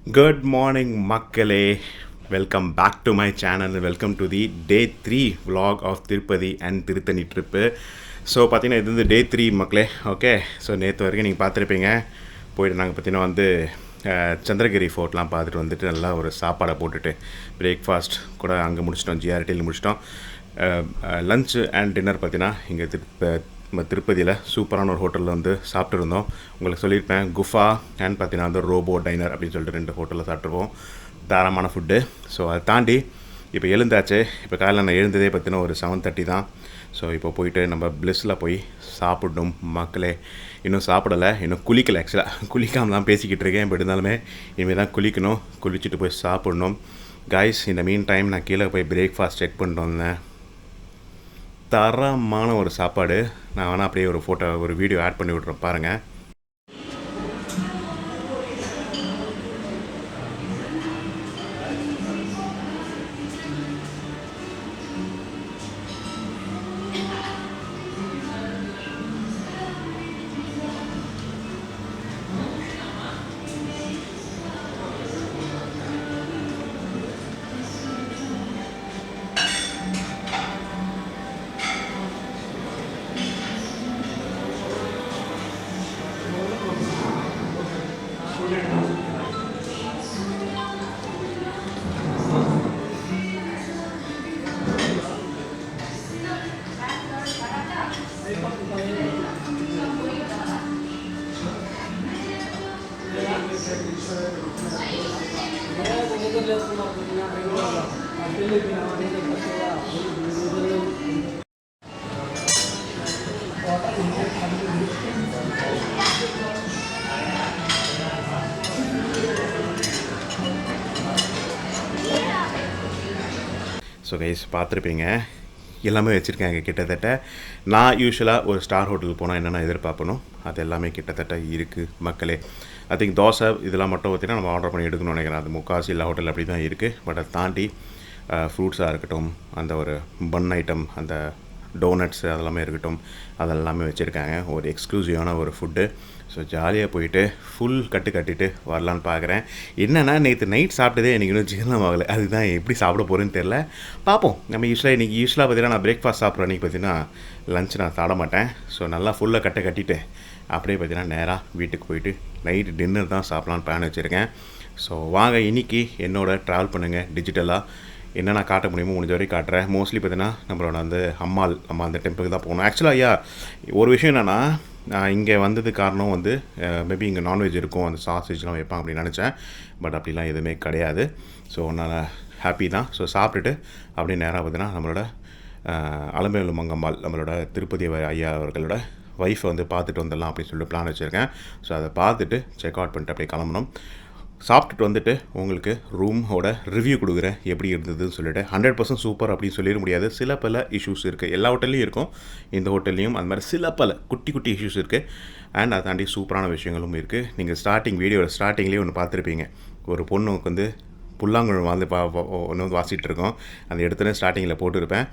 Good morning, Makkale. Welcome back to my channel. Welcome to the day 3 vlog of Tirupati and Tirutani trip. So பார்த்தீங்கன்னா இது வந்து டே 3 மக்களே. Okay, so நேற்று வரைக்கும் நீங்கள் பார்த்துருப்பீங்க. போயிட்டு நாங்கள் பார்த்தீங்கன்னா வந்து சந்திரகிரி ஃபோர்ட்லாம் பார்த்துட்டு வந்துட்டு நல்லா ஒரு சாப்பாடை போட்டுட்டு பிரேக்ஃபாஸ்ட் கூட அங்கே முடிச்சிட்டோம், ஜிஆர்டியில் முடிச்சிட்டோம். லஞ்சு அண்ட் டின்னர் பார்த்தீங்கன்னா இங்கே நம்ம திருப்பதியில் சூப்பரான ஒரு ஹோட்டலில் வந்து சாப்பிட்ருந்தோம். உங்களுக்கு சொல்லியிருப்பேன், குஃபா அண்ட் பார்த்தீங்கன்னா வந்து ரோபோ டைனர் அப்படின்னு சொல்லிட்டு 2 ஹோட்டலில் சாப்பிட்ருப்போம். தாராளமான ஃபுட்டு. ஸோ அதை தாண்டி இப்போ எழுந்தாச்சு. இப்போ காலையில் நான் எழுந்ததே பார்த்தீங்கன்னா ஒரு 7:30 தான். ஸோ இப்போ போயிட்டு நம்ம பிளெஸ்ஸில் போய் சாப்பிடணும் மக்களே. இன்னும் சாப்பிடலை, இன்னும் குளிக்கலை. ஆக்சுவலாக குளிக்காமல் தான் பேசிக்கிட்டு இருக்கேன். பட் இருந்தாலுமே இனிமேல் தான் குளிக்கணும். குளிச்சுட்டு போய் சாப்பிடணும் கைஸ். இந்த மீன் டைம் நான் கீழே போய் பிரேக்ஃபாஸ்ட் செக் பண்ணிட்டு வந்தேன். தரமான ஒரு சாப்பாடு. நான் வேணால் அப்படியே ஒரு வீடியோ ஆட் பண்ணி விட்றேன் பாருங்கள். ஸோ கைஸ் பார்த்துருப்பீங்க, எல்லாமே வச்சுருக்காங்க கிட்டத்தட்ட. நான் யூஸ்வலாக ஒரு ஸ்டார் ஹோட்டலுக்கு போனால் என்னென்ன எதிர்பார்ப்பணும் அது எல்லாமே கிட்டத்தட்ட இருக்குது மக்களே. ஐ திங்க் தோசை இதெல்லாம் மட்டும் பார்த்திங்கன்னா நம்ம ஆர்டர் பண்ணி எடுக்கணும்னு நினைக்கிறேன். அது முக்காசி எல்லா ஹோட்டல் அப்படி தான் இருக்குது. பட் அதை தாண்டி ஃப்ரூட்ஸாக இருக்கட்டும், அந்த ஒரு பன் ஐட்டம், அந்த டோனட்ஸு அதெல்லாமே இருக்கட்டும், அதெல்லாமே வச்சுருக்காங்க. ஒரு எக்ஸ்க்ளூசிவான ஒரு ஃபுட்டு. ஸோ ஜாலியாக போயிட்டு ஃபுல் கட்டிட்டு வரலான்னு பார்க்குறேன். என்னென்னா நேற்று நைட் சாப்பிட்டதே எனக்கு இன்னும் ஜீரணம் ஆகலை. அதுதான் எப்படி சாப்பிட போகிறேன்னு தெரில. பார்ப்போம். நம்ம யூஸ்வலாக பார்த்தீங்கன்னா நான் பிரேக்ஃபாஸ்ட் சாப்பிட்றேன். இன்றைக்கி பார்த்தீங்கன்னா லஞ்ச் நான் சாப்பிட மாட்டேன். ஸோ நல்லா ஃபுல்லாக கட்டிட்டு அப்படியே பார்த்தீங்கன்னா நேராக வீட்டுக்கு போயிட்டு நைட்டு டின்னர் தான் சாப்பிட்லான்னு பிளான் வச்சுருக்கேன். ஸோ வாங்க இன்றைக்கி என்னோட ட்ராவல் பண்ணுங்கள். டிஜிட்டலாக என்னென்ன காட்ட முடியுமோ முடிஞ்ச வரைக்கும் காட்டுறேன். மோஸ்ட்லி பார்த்தீங்கன்னா நம்மளோட வந்து அம்மா அந்த டெம்பிளுக்கு தான் போகணும். ஆக்சுவலாக ஐயா ஒரு விஷயம் என்னென்னா, நான் இங்கே வந்தது காரணம் வந்து மேபி இங்கே நான்வெஜ் இருக்கும், அந்த சாசேஜ்லாம் வைப்பாங்க அப்படின்னு நினச்சேன். பட் அப்படிலாம் எதுவுமே கிடையாது. ஸோ நான் ஹாப்பி தான். ஸோ சாப்பிட்டுட்டு அப்படியே நேராக பார்த்தீங்கன்னா நம்மளோட அலமேலு மங்கம்மாள், நம்மளோட திருப்பதி ஐயா அவர்களோட ஒய்ஃபை வந்து பார்த்துட்டு வந்துடலாம் அப்படின்னு சொல்லிட்டு பிளான் வச்சுருக்கேன். ஸோ அதை பார்த்துட்டு செக் அவுட் பண்ணிட்டு அப்படியே கிளம்பணும். சாப்பிட்டுட்டு வந்துட்டு உங்களுக்கு ரூமோட ரிவ்யூ கொடுக்குறேன் எப்படி இருந்ததுன்னு சொல்லிவிட்டு. 100% சூப்பர் அப்படின்னு சொல்லிட முடியாது. சில பல இஷ்யூஸ் இருக்குது. எல்லா ஹோட்டல்லையும் இருக்கும், இந்த ஹோட்டல்லையும் அந்த மாதிரி சில பல குட்டி இஷ்யூஸ் இருக்குது. அண்ட் அதை தாண்டி சூப்பரான விஷயங்களும் இருக்குது. நீங்கள் வீடியோவில் ஸ்டார்டிங்லேயே ஒன்று பார்த்துருப்பீங்க. ஒரு பொண்ணுக்கு வந்து புல்லாங்குழல் வந்து ஒன்று வந்து வாசிகிட்டு இருக்கோம். அந்த இடத்துல ஸ்டார்டிங்கில் போட்டிருப்பேன்.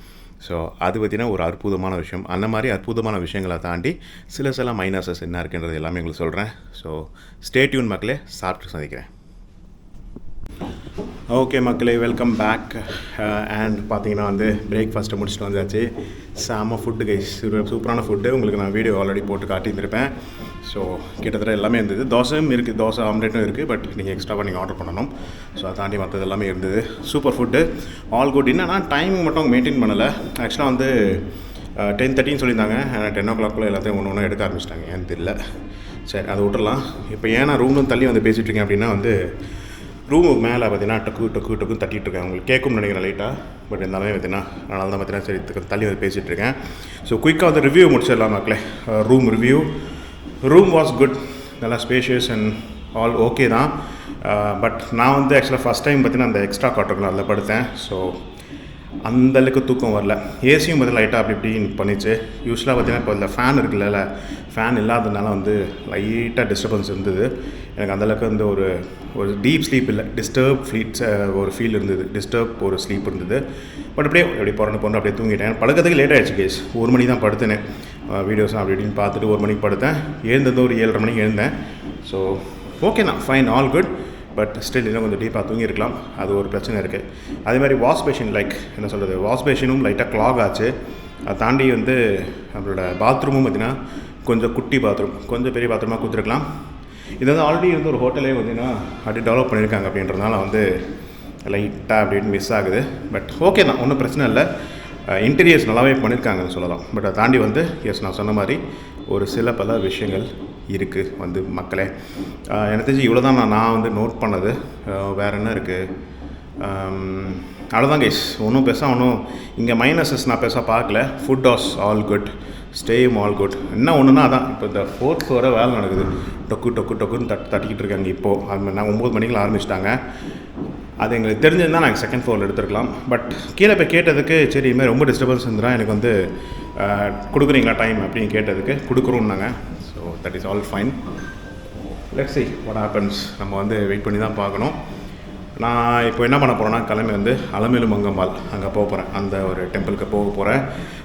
ஸோ அது பார்த்திங்கன்னா ஒரு அற்புதமான விஷயம். அந்த மாதிரி அற்புதமான விஷயங்களை தாண்டி சில மைனஸஸ் என்ன இருக்குன்றது எல்லாமே உங்களுக்கு சொல்கிறேன். ஸோ ஸ்டே டியூன் மக்களே. சாப்பிட்டு சந்திக்கிறேன். ஓகே மக்களே, வெல்கம் பேக். அண்ட் பார்த்தீங்கன்னா வந்து பிரேக்ஃபாஸ்ட்டை முடிச்சுட்டு வந்தாச்சு. செம்ம ஃபுட்டு கைஸ், சூப்பரான ஃபுட்டு. உங்களுக்கு நான் வீடியோ ஆல்ரெடி போட்டு காட்டியிருந்திருப்பேன். ஸோ கிட்டத்தட்ட எல்லாமே இருந்தது. தோசையும் இருக்குது, தோசை ஆம்லேட்டும் இருக்குது. பட் நீங்கள் எக்ஸ்ட்ராவாக நீங்கள் ஆர்டர் பண்ணணும். ஸோ அதை தாண்டி மற்றது எல்லாமே இருந்தது. Super food, all good. என்னன்னா டைமிங் மட்டும் அவங்க மெயின்டைன் பண்ணலை. ஆக்சுவலாக வந்து 10:30 சொல்லியிருந்தாங்க. ஆனால் 10 o'clock எல்லாத்தையும் ஒன்று எடுக்க ஆரம்பிச்சிட்டாங்க. ஏன்னு தெரியல. சரி, அதை விட்டுறலாம். இப்போ ஏன்னா ரூம்லும் தள்ளி வந்து பேசிகிட்ருக்கேன் அப்படின்னா வந்து ரூமுக்கு மேலே பார்த்தீங்கன்னா டக்கு தட்டிகிட்டு இருக்கேன். உங்களுக்கு கேட்கும்னு நினைக்கிறேன் லைட்டாக. பட் இருந்தாலுமே பார்த்தீங்கன்னா அதனால தான் பார்த்தீங்கன்னா சரி தள்ளி வந்து பேசிகிட்டு இருக்கேன். ஸோ குயிக்காக வந்து ரிவ்யூ முடிச்சிடலாம் மக்களே. Room review. Room was good, நல்லா ஸ்பேஷியஸ் அண்ட் ஆல் ஓகே தான். பட் நான் வந்து ஆக்சுவலாக ஃபஸ்ட் டைம் பார்த்தீங்கன்னா அந்த எக்ஸ்ட்ரா காட்டுக்குள்ள அதில் படுத்தேன். ஸோ அந்தளவுக்கு தூக்கம் வரல. ஏசியும் பார்த்தீங்கன்னா லைட்டாக அப்படி பண்ணிச்சு. யூஸ்வலாக பார்த்தீங்கன்னா இப்போ இந்த ஃபேன் இருக்குல்ல, ஃபேன் இல்லாததுனால வந்து லைட்டாக டிஸ்டர்பன்ஸ் இருந்தது. எனக்கு அந்தளவுக்கு வந்து ஒரு டீப் ஸ்லீப் இல்லை, ஒரு ஃபீல் இருந்தது, ஒரு ஸ்லீப் இருந்தது. பட் எப்படி போகிறேன்னு அப்படியே தூங்கிட்டேன். படுக்கிறதுக்கு லேட் ஆகிடுச்சு கேஸ். 1 மணி தான் படுத்தேன். வீடியோஸ் அப்படி இப்படின்னு பார்த்துட்டு 1 மணிக்கு படுத்தேன். எழுந்தது ஒரு 7:30 மணிக்கு எழுந்தேன். ஸோ ஓகேண்ணா, fine, all good. But still இன்னும் கொஞ்சம் டீப்பாக தூங்கியிருக்கலாம். அது ஒரு பிரச்சனை இருக்குது. அதே மாதிரி வாஷ் பேஷன் என்ன சொல்கிறது, வாஷ் பேஷனும் லைட்டாக க்ளாக் ஆச்சு. அதை தாண்டி வந்து நம்மளோட பாத்ரூமும் பார்த்திங்கன்னா கொஞ்சம் குட்டி பாத்ரூம், கொஞ்சம் பெரிய பாத்ரூமாக கொடுத்துருக்கலாம். இது வந்து ஆல்ரெடி வந்து ஒரு ஹோட்டலே பார்த்திங்கன்னா அப்படி டெவலப் பண்ணியிருக்காங்க. அப்படின்றதுனால வந்து லைட்டாக அப்படின்னு மிஸ் ஆகுது. பட் ஓகே தான், ஒன்றும் பிரச்சனை இல்லை. இன்டீரியர்ஸ் நல்லாவே பண்ணியிருக்காங்கன்னு சொல்லலாம். பட் அதை தாண்டி வந்து நான் சொன்ன மாதிரி ஒரு சில பல விஷயங்கள் இருக்குது வந்து மக்களே. எனக்கு தெரிஞ்சு இவ்வளோ தான் நான் வந்து நோட் பண்ணது. வேறு என்ன இருக்குது, அவ்வளோதான் கைஸ். ஒன்றும் பெருசாக ஒன்றும் இங்கே மைனஸஸ் நான் பெருசாக பார்க்கல. ஃபுட் வாஸ் ஆல் குட், ஸ்டேயும் ஆல் குட். என்ன ஒன்றுனா அதான் இப்போ இந்த 4th ஃப்ளோரை வேலை நடக்குது. டொக்குன்னு தட்டிக்கிட்டு இருக்காங்க. இப்போது அது நான் 9 மணிக்கு ஆரம்பிச்சிட்டாங்க. அது எங்களுக்கு தெரிஞ்சிருந்தால் நான் 2nd ஃப்ளோரில் எடுத்துருக்கலாம். பட் கீழே போய் கேட்டதுக்கு சரி இதுமாதிரி ரொம்ப டிஸ்டர்பன்ஸ் இருந்தால் எனக்கு வந்து கொடுக்குறீங்களா டைம் அப்படின்னு கேட்டதுக்கு கொடுக்குறோன்னாங்க. So that is all fine. Let's see what happens. நம்ம வந்து வெயிட் பண்ணி தான் பார்க்கணும். நான் இப்போ என்ன பண்ண போகிறேன்னா கிளம்பி வந்து அலமேலு மங்கம்மாள் அங்கே போக போகிறேன். அந்த ஒரு டெம்பிளுக்கு போக போகிறேன்.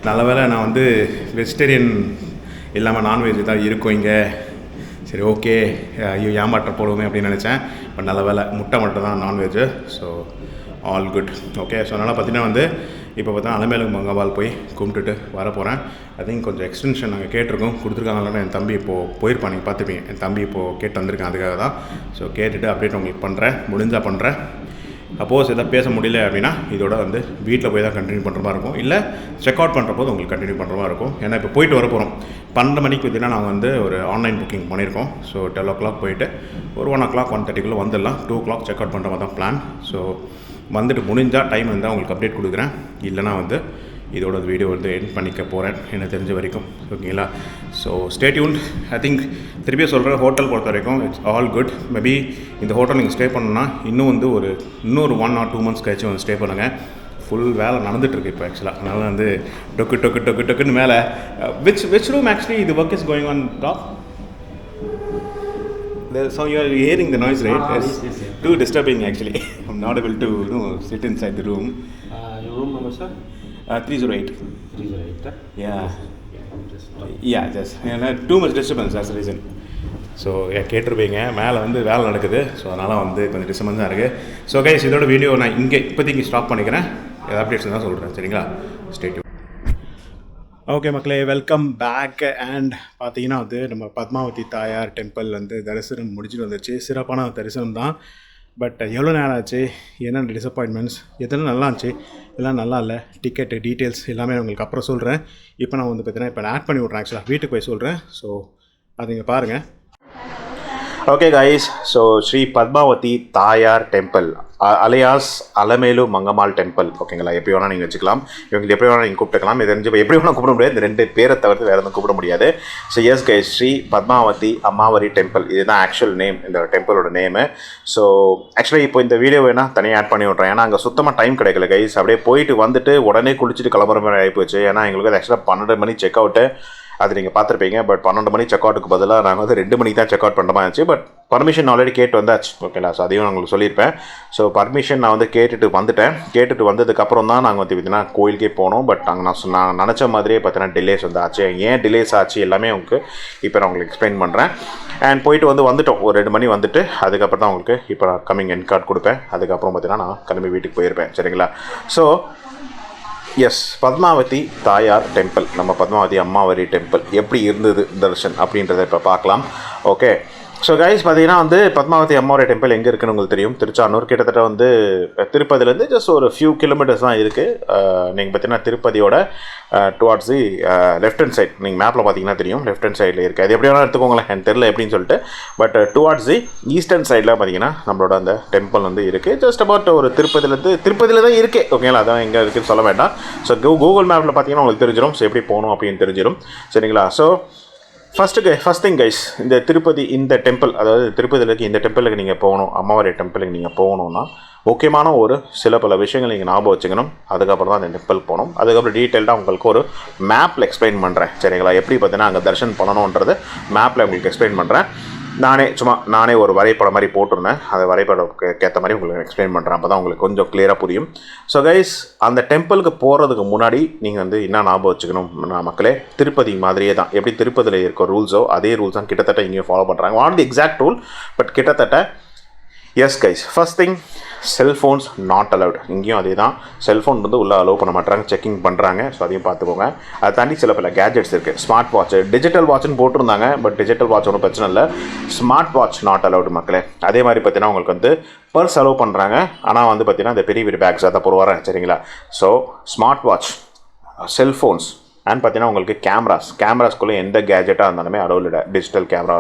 நல்ல வேளை நான் வந்து வெஜிடேரியன் இல்லாமல் நான்வெஜ் தான் இருக்கும் இங்கே. சரி ஓகே, ஐயோ ஏமாற்ற போடுவோமே அப்படின்னு நினச்சேன். பட் நல்ல வேலை முட்டை மட்டும் தான் non veg. So all good. Okay, so அதனால் பார்த்தீங்கன்னா வந்து இப்போ பார்த்தா அலமேலு மங்கம்மாள் போய் கும்பிட்டுட்டு வர போகிறேன். ஐ திங்க் கொஞ்சம் எக்ஸ்டென்ஷன் நாங்கள் கேட்டிருக்கோம், கொடுத்துருக்காங்கன்னு என் தம்பி இப்போது போயிருப்பான். நீங்கள் பார்த்துப்பீங்க, என் தம்பி இப்போது கேட்டு வந்திருக்கேன். அதுக்காக தான். ஸோ கேட்டுட்டு அப்டேட் உங்களுக்கு பண்ணுறேன், முடிஞ்சால் பண்ணுறேன். சப்போஸ் எதாவது பேச முடியல அப்படின்னா இதோட வந்து வீட்டில் போய் தான் கண்டினியூ பண்ணுற மாதிரி இருக்கும். இல்லை செக் அவுட் பண்ணுற போது உங்களுக்கு கண்டினியூ பண்ணுற மாதிரி இருக்கும். ஏன்னா இப்போ போயிட்டு வர போகிறோம். 12 மணிக்கு பார்த்தீங்கன்னா நாங்கள் வந்து ஒரு ஆன்லைன் புக்கிங் பண்ணியிருக்கோம். ஸோ 12 o'clock போயிட்டு ஒரு 1 o'clock 1:30 வந்துடலாம். 2 o'clock செக் அவுட் பண்ணுற மாதிரி தான் பிளான். ஸோ வந்துட்டு முடிஞ்சால் டைம் இருந்தால் உங்களுக்கு அப்டேட் கொடுக்குறேன். இல்லைனா வந்து இதோட வீடியோ வந்து எண்ட் பண்ணிக்க போகிறேன் எனக்கு தெரிஞ்ச வரைக்கும். ஓகேங்களா? So stay tuned. I think திருப்பியும் சொல்கிறேன், ஹோட்டல் பொறுத்த வரைக்கும் இட்ஸ் ஆல் குட். மேபி இந்த ஹோட்டல் நீங்கள் ஸ்டே பண்ணணுன்னா இன்னும் வந்து இன்னொரு 1 or 2 months கழிச்சு வந்து ஸ்டே பண்ணுங்கள். ஃபுல் வேலை நடந்துகிட்ருக்கு இப்போ ஆக்சுவலாக. அதனால் வந்து டொக்குன்னு மேலே விச் ரூம் ஆக்சுவலி இது work is going on top. So you are hearing the noise, right? Yes. Too disturbing actually. I'm not able to sit inside the room. Your room number, sir? 308. 308. Yeah, just too much disturbance, that's the reason. So கேட்டிருப்பீங்க, மேலே வந்து வேலை நடக்குது. So அதனால் வந்து கொஞ்சம் டிஸ்டர்பன்ஸாக இருக்குது. So guys இதோட வீடியோ நான் இங்கே இப்போதைக்கு ஸ்டாப் பண்ணிக்கிறேன். ஏதாவது அப்டேட்ஸ் தான் சொல்கிறேன். சரிங்களா? Stay tune. ஓகே மக்களே, வெல்கம் பேக். அண்ட் பார்த்தீங்கன்னா வந்து நம்ம பத்மாவதி தாயார் டெம்பிள் வந்து தரிசனம் முடிச்சுட்டு வந்துச்சு. சிறப்பான தரிசனம் தான். பட் எவ்வளோ நேரம் ஆச்சு, என்னென்ன டிசப்பாயின்மெண்ட்ஸ், எதெல்லாம் நல்லா இருந்துச்சு, எல்லாம் நல்லா இல்லை, டிக்கெட்டு டீட்டெயில்ஸ் எல்லாமே நான் உங்களுக்கு அப்புறம் சொல்கிறேன். இப்போ நான் வந்து பார்த்தீங்கன்னா இப்போ நான் ஆட் பண்ணி விட்றேன். ஆக்சுவலாக வீட்டுக்கு போய் சொல்கிறேன். ஸோ அது இங்கே பாருங்கள். Okay guys, so Sri Padmavathi Thayar temple alias Alamelu Mangammal temple. ஓகேங்களா? எப்படி வேணால் நீங்கள் வச்சுக்கலாம், இவங்களுக்கு எப்படி வேணால் நீங்கள் கூப்பிட்டுக்கலாம். இது தெரிஞ்சு எப்படி வேணால் கூப்பிட முடியாது. இந்த 2 பேரை தவிர்த்து வேறு எதுவும் கூப்பிட முடியாது. So yes guys, Sri Padmavathi Ammavari temple, இதுதான் ஆக்சுவல் நேம், இந்த டெம்பிளோட நேமு. ஸோ ஆக்சுவலி இப்போ இந்த வீடியோ வேணால் தனியாக ஆட் பண்ணி விட்றேன். ஏன்னா அங்கே சுத்தமாக டைம் கிடைக்கல கைஸ். அப்படியே போயிட்டு வந்துட்டு உடனே குளிச்சுட்டு கிளம்புற மாதிரி ஆகிப்போச்சு. ஏன்னா எங்களுக்கு அது ஆக்சுவலாக 12 மணி செக் அவுட்டு. அது நீங்கள் பார்த்துருப்பீங்க. பட் 12 மணி செக் அவுட்டுக்கு பதிலாக நாங்கள் வந்து 2 மணிக்கு தான் செக் அவுட் பண்ணுற மாதிரி இருந்துச்சு. பட் பர்மிஷன் ஆல்ரெடி கேட்டு வந்தாச்சு. ஓகேங்களா? ஸோ அதையும் நான் உங்களுக்கு சொல்லியிருப்பேன். ஸோ பர்மிஷன் நான் வந்து கேட்டுட்டு வந்துட்டேன். கேட்டுட்டு வந்ததுக்கப்புறம் தான் நாங்கள் வந்து பார்த்தீங்கன்னா கோயிலுக்கே போனோம். பட் அங்கே நான் நினச்ச மாதிரியே பார்த்தீங்கன்னா டிலேஸ் வந்து ஆச்சு. ஏன் டிலேஸ் ஆச்சு எல்லாமே உங்களுக்கு இப்போ நான் உங்களுக்கு எக்ஸ்பிளைன் பண்ணுறேன். அண்ட் போயிட்டு வந்துட்டோம். ஒரு 2 மணி வந்துட்டு அதுக்கப்புறம் தான் உங்களுக்கு இப்போ நான் கம்மிங் என் கார்டு கொடுப்பேன். அதுக்கப்புறம் பார்த்தீங்கன்னா நான் கிளம்பி வீட்டுக்கு போயிருப்பேன். சரிங்களா? So S, Padmavathi Thayar temple, நம்ம பத்மாவதி அம்மாவரி டெம்பிள் எப்படி இருந்தது தர்ஷன் அப்படின்றத இப்போ பார்க்கலாம். ஓகே, ஸோ கைஸ் பார்த்தீங்கன்னா வந்து பத்மாவதி அம்மாவரி டெம்பிள் எங்கே இருக்குன்னு உங்களுக்கு தெரியும். திருச்சானூர், கிட்டத்தட்ட வந்து திருப்பதிலேருந்து ஜஸ்ட் ஒரு ஃபியூ கிலோமீட்டர்ஸ் தான் இருக்குது. நீங்கள் பார்த்தீங்கன்னா திருப்பதியோட towards the left hand side, நீங்கள் மேப்பில் பார்த்தீங்கன்னா தெரியும், லெஃப்ட் ஹேண்ட் சைடில் இருக்குது. அது எப்படி வேணால் எடுத்துக்கோங்களேன், எனக்கு தெரியல எப்படின்னு சொல்லிட்டு. பட் டுவார்ட்ஸ் தி ஈஸ்டர்ன் சைடில் பார்த்தீங்கன்னா நம்மளோட அந்த டெம்பிள் வந்து இருக்குது. ஜஸ்ட் அபவுட் ஒரு திருப்பதியில் தான் இருக்குது. ஓகேங்களா? அதான் எங்கே இருக்குதுன்னு சொல்ல வேண்டாம். ஸோ கூகுள் மேப்பில் பார்த்தீங்கன்னா உங்களுக்கு தெரிஞ்சிடும். ஸோ எப்படி போகணும் அப்படின்னு தெரிஞ்சிடும். சரிங்களா? ஸோ ஃபஸ்ட் திங் கைஸ், இந்த திருப்பதி இந்த டெம்பிள், அதாவது திருப்பதியில் இருக்க இந்த டெம்பிளுக்கு நீங்கள் போகணும், அம்மாவாரி டெம்பிளுக்கு நீங்கள் போகணுன்னா முக்கியமான ஒரு சில பல விஷயங்கள் நீங்கள் ஞாபகம் வச்சுக்கணும். அதுக்கப்புறம் தான் அந்த டெம்பிள் போகணும். அதுக்கப்புறம் டீட்டெயில்டாக உங்களுக்கு ஒரு மேப்பில் எக்ஸ்பிளைன் பண்ணுறேன். சரிங்களா? எப்படி பார்த்தீங்கன்னா அங்கே தர்ஷன் பண்ணணுன்றது மேப்பில் உங்களுக்கு எக்ஸ்பிளைன் பண்ணுறேன். நானே ஒரு வரைபடம் மாதிரி போட்டிருந்தேன். அந்த வரைபடத்துக்கு ஏற்ற மாதிரி உங்களுக்கு எக்ஸ்பிளைன் பண்ணுறேன். அப்போ தான் உங்களுக்கு கொஞ்சம் கிளியராக புரியும். ஸோ கைஸ், அந்த டெம்பிளுக்கு போகிறதுக்கு முன்னாடி நீங்கள் வந்து என்ன ஞாபகம் வச்சுக்கணும் மக்களே, திருப்பதி மாதிரியே தான். எப்படி திருப்பதியில் இருக்க ரூல்ஸோ அதே ரூல்ஸ் தான் கிட்டத்தட்ட இங்கேயும் ஃபாலோ பண்ணுறாங்க. Not the exact rule, but கிட்டத்தட்ட yes guys, first thing cellphones not allowed. இங்கேயும் அதே தான், செல்ஃபோன் வந்து உள்ளே அலோவ் பண்ண மாட்டாங்க, செக்கிங் பண்ணுறாங்க. ஸோ அதையும் பார்த்துக்கோங்க. அதை தாண்டி சில பல கேஜெட்ஸ் இருக்குது. ஸ்மார்ட் வாட்ச், டிஜிட்டல் வாட்ச்னு போட்டிருந்தாங்க, பட் டிஜிட்டல் வாட்ச் ஒன்றும் பிரச்சனை இல்லை. ஸ்மார்ட் வாட்ச் நாட் அலவுட் மக்களே. அதே மாதிரி பார்த்தீங்கன்னா உங்களுக்கு வந்து பர்ஸ் அலோவ் பண்ணுறாங்க, ஆனால் வந்து பார்த்தீங்கன்னா இந்த பெரிய பெரிய பேக்ஸ் அதை போடுவாரேன் சரிங்களா. So smart watch, cellphones and பார்த்தீங்கன்னா உங்களுக்கு கேமராஸ்க்குள்ளே எந்த கேஜெட்டாக இருந்தாலுமே அலோடு இல்லை. டிஜிட்டல் கேமரா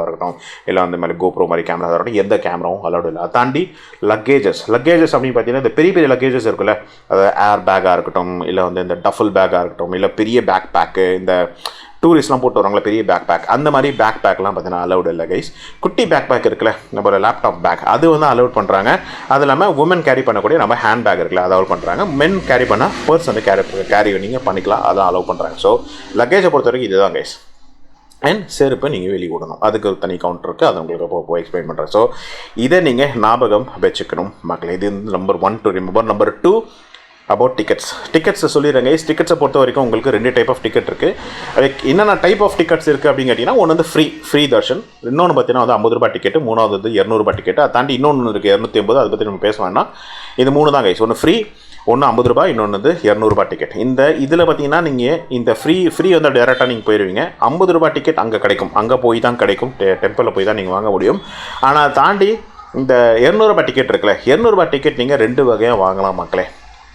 இருக்கட்டும் இல்லை அந்த மாதிரி கோப்ரோ மாதிரி கேமரா இருக்கட்டும், எந்த கேமராவும் அலோடு இல்லை. அதை தாண்டி லக்கேஜஸ் அப்படின்னு பார்த்தீங்கன்னா இந்த பெரிய பெரிய லக்கேஜஸ் இருக்குல்ல, அதாவது ஏர் பேக்காக இருக்கட்டும் இல்லை வந்து இந்த டஃபல் பேக்காக இருக்கட்டும் இல்லை பெரிய பேக் பேக்கு, இந்த டூரிஸ்ட்லாம் போட்டு வராங்களா பெரிய பேக் பேக், அந்த மாதிரி பேக் பேக்லாம் பார்த்தீங்கன்னா அலவுட் இல்லை கைஸ். குட்டி பேக் பேக் இருக்குல்ல, நம்ம லேப்டாப் பேக், அது வந்து அலவுட் பண்ணுறாங்க. அது இல்லாமல் உமன் கேரி பண்ணக்கூடிய நம்ம ஹேண்ட் பேக் இருக்குல்ல, அதை அலோவ் பண்ணுறாங்க. மென் கேரி பண்ணால் பர்ஸ் வந்து கேரி நீங்கள் பண்ணிக்கலாம், அதான் அலோவ் பண்ணுறாங்க. ஸோ லக்கேஜை பொறுத்த வரைக்கும் இதுதான் கைஸ். அண்ட் செருப்பை நீங்கள் வெளியே விடணும், அதுக்கு ஒரு தனி கவுண்டர் இருக்குது, அதை உங்களுக்கு போய் எக்ஸ்பிளைன் பண்ணுறேன். ஸோ இதை நீங்கள் ஞாபகம் வச்சுக்கணும் மக்களே. இது வந்து number 1 to remember. Number 2 about டிக்கெட்ஸை சொல்லிடுறேங்க. டிக்கெட்ஸை பொறுத்த வரைக்கும் உங்களுக்கு 2 டைப் ஆஃப் டிக்கெட் இருக்குது. அதுக்கு என்னென்ன டைப் ஆஃப் டிக்கெட்ஸ் இருக்குது அப்படின்னு கேட்டிங்கன்னா, ஒன்று வந்து ஃப்ரீ தர்ஷன், இன்னொன்று பார்த்தீங்கன்னா வந்து 50 ரூபாய் டிக்கெட்டு, மூணாவது வந்து 200 ரூபாய் டிக்கெட்டு. அதை தாண்டி இன்னொன்று இருக்குது 250, அதை பற்றி நம்ம பேச வேண்டாம். இது 3 தான் கைஸ். ஒன்று ஃப்ரீ, ஒன்று 50 ரூபாய், இன்னொன்று வந்து 200 ரூபாய் டிக்கெட். இதில் பார்த்தீங்கன்னா நீங்கள் இந்த ஃப்ரீ வந்து டேரெக்டாக நீங்கள் போயிடுவீங்க. 50 ரூபாய் டிக்கெட் அங்கே கிடைக்கும், அங்கே போய் தான் கிடைக்கும், டெம்பிளில் போய் தான் நீங்கள் வாங்க முடியும். ஆனால் அதை தாண்டி இந்த 200 ரூபாய் டிக்கெட் இருக்குல்ல, 200 ரூபாய் டிக்கெட் நீங்கள் 2 வகையாக வாங்கலாம் மக்களே.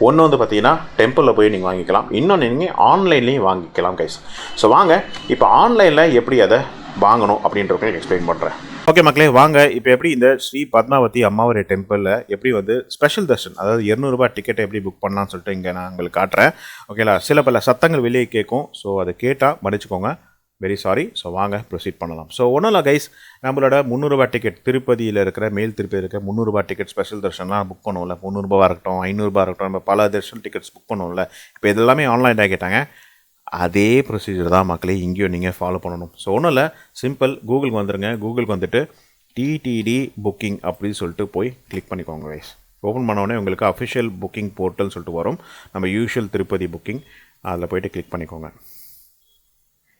ஒன்று வந்து பார்த்தீங்கன்னா டெம்பிளில் போய் நீங்கள் வாங்கிக்கலாம், இன்னொன்று நீங்கள் ஆன்லைன்லேயும் வாங்கிக்கலாம் கைஸ். ஸோ வாங்க இப்போ ஆன்லைனில் எப்படி அதை வாங்கணும் அப்படின்றத எக்ஸ்பிளைன் பண்ணுறேன். ஓகே மக்களே, வாங்க இப்போ எப்படி இந்த ஸ்ரீ பத்மாவதி அம்மாவரை டெம்பிளில் எப்படி வந்து ஸ்பெஷல் தர்ஷன், அதாவது 200 ரூபாய் டிக்கெட்டை எப்படி புக் பண்ணலாம்னு சொல்லிட்டு இங்கே நான் உங்களுக்கு காட்டுறேன். ஓகேங்களா, சில பல சத்தங்கள் வெளியே கேட்கும், ஸோ அதை கேட்டால் மன்னிச்சுக்கோங்க, வெரி சாரி. ஸோ வாங்க ப்ரொசீட் பண்ணலாம். ஸோ ஒன்றும் இல்லை கைஸ், நம்மளோட 300 ரூபாய் டிக்கெட், திருப்பதியில் இருக்கிற மேல் திருப்பதி இருக்க 300 ரூபாய் டிக்கெட் ஸ்பெஷல் தர்ஷன்லாம் புக் பண்ணுவோம்ல, 300 ரூபாய் இருக்கட்டும் 500 ரூபாய் இருக்கட்டும், நம்ம பல தர்ஷன் டிக்கெட்ஸ் புக் பண்ணுவோம்ல. இப்போ இதெல்லாமே ஆன்லைனாக கேட்டாங்க, அதே ப்ரொசீஜர் தான் மக்களே இங்கேயும் நீங்கள் ஃபாலோ பண்ணணும். ஸோ ஒன்றும் இல்லை, சிம்பிள், கூகுளுக்கு வந்துடுங்க. கூகுளுக்கு வந்துட்டு டிடிடி புக்கிங் அப்படின்னு சொல்லிட்டு போய் கிளிக் பண்ணிக்கோங்க கைஸ். ஓப்பன் பண்ணோடனே உங்களுக்கு அஃபிஷியல் புக்கிங் போர்ட்டல்னு சொல்லிட்டு வரும், நம்ம யூஷுவல் திருப்பதி புக்கிங், அதில் போய்ட்டு கிளிக் பண்ணிக்கோங்க.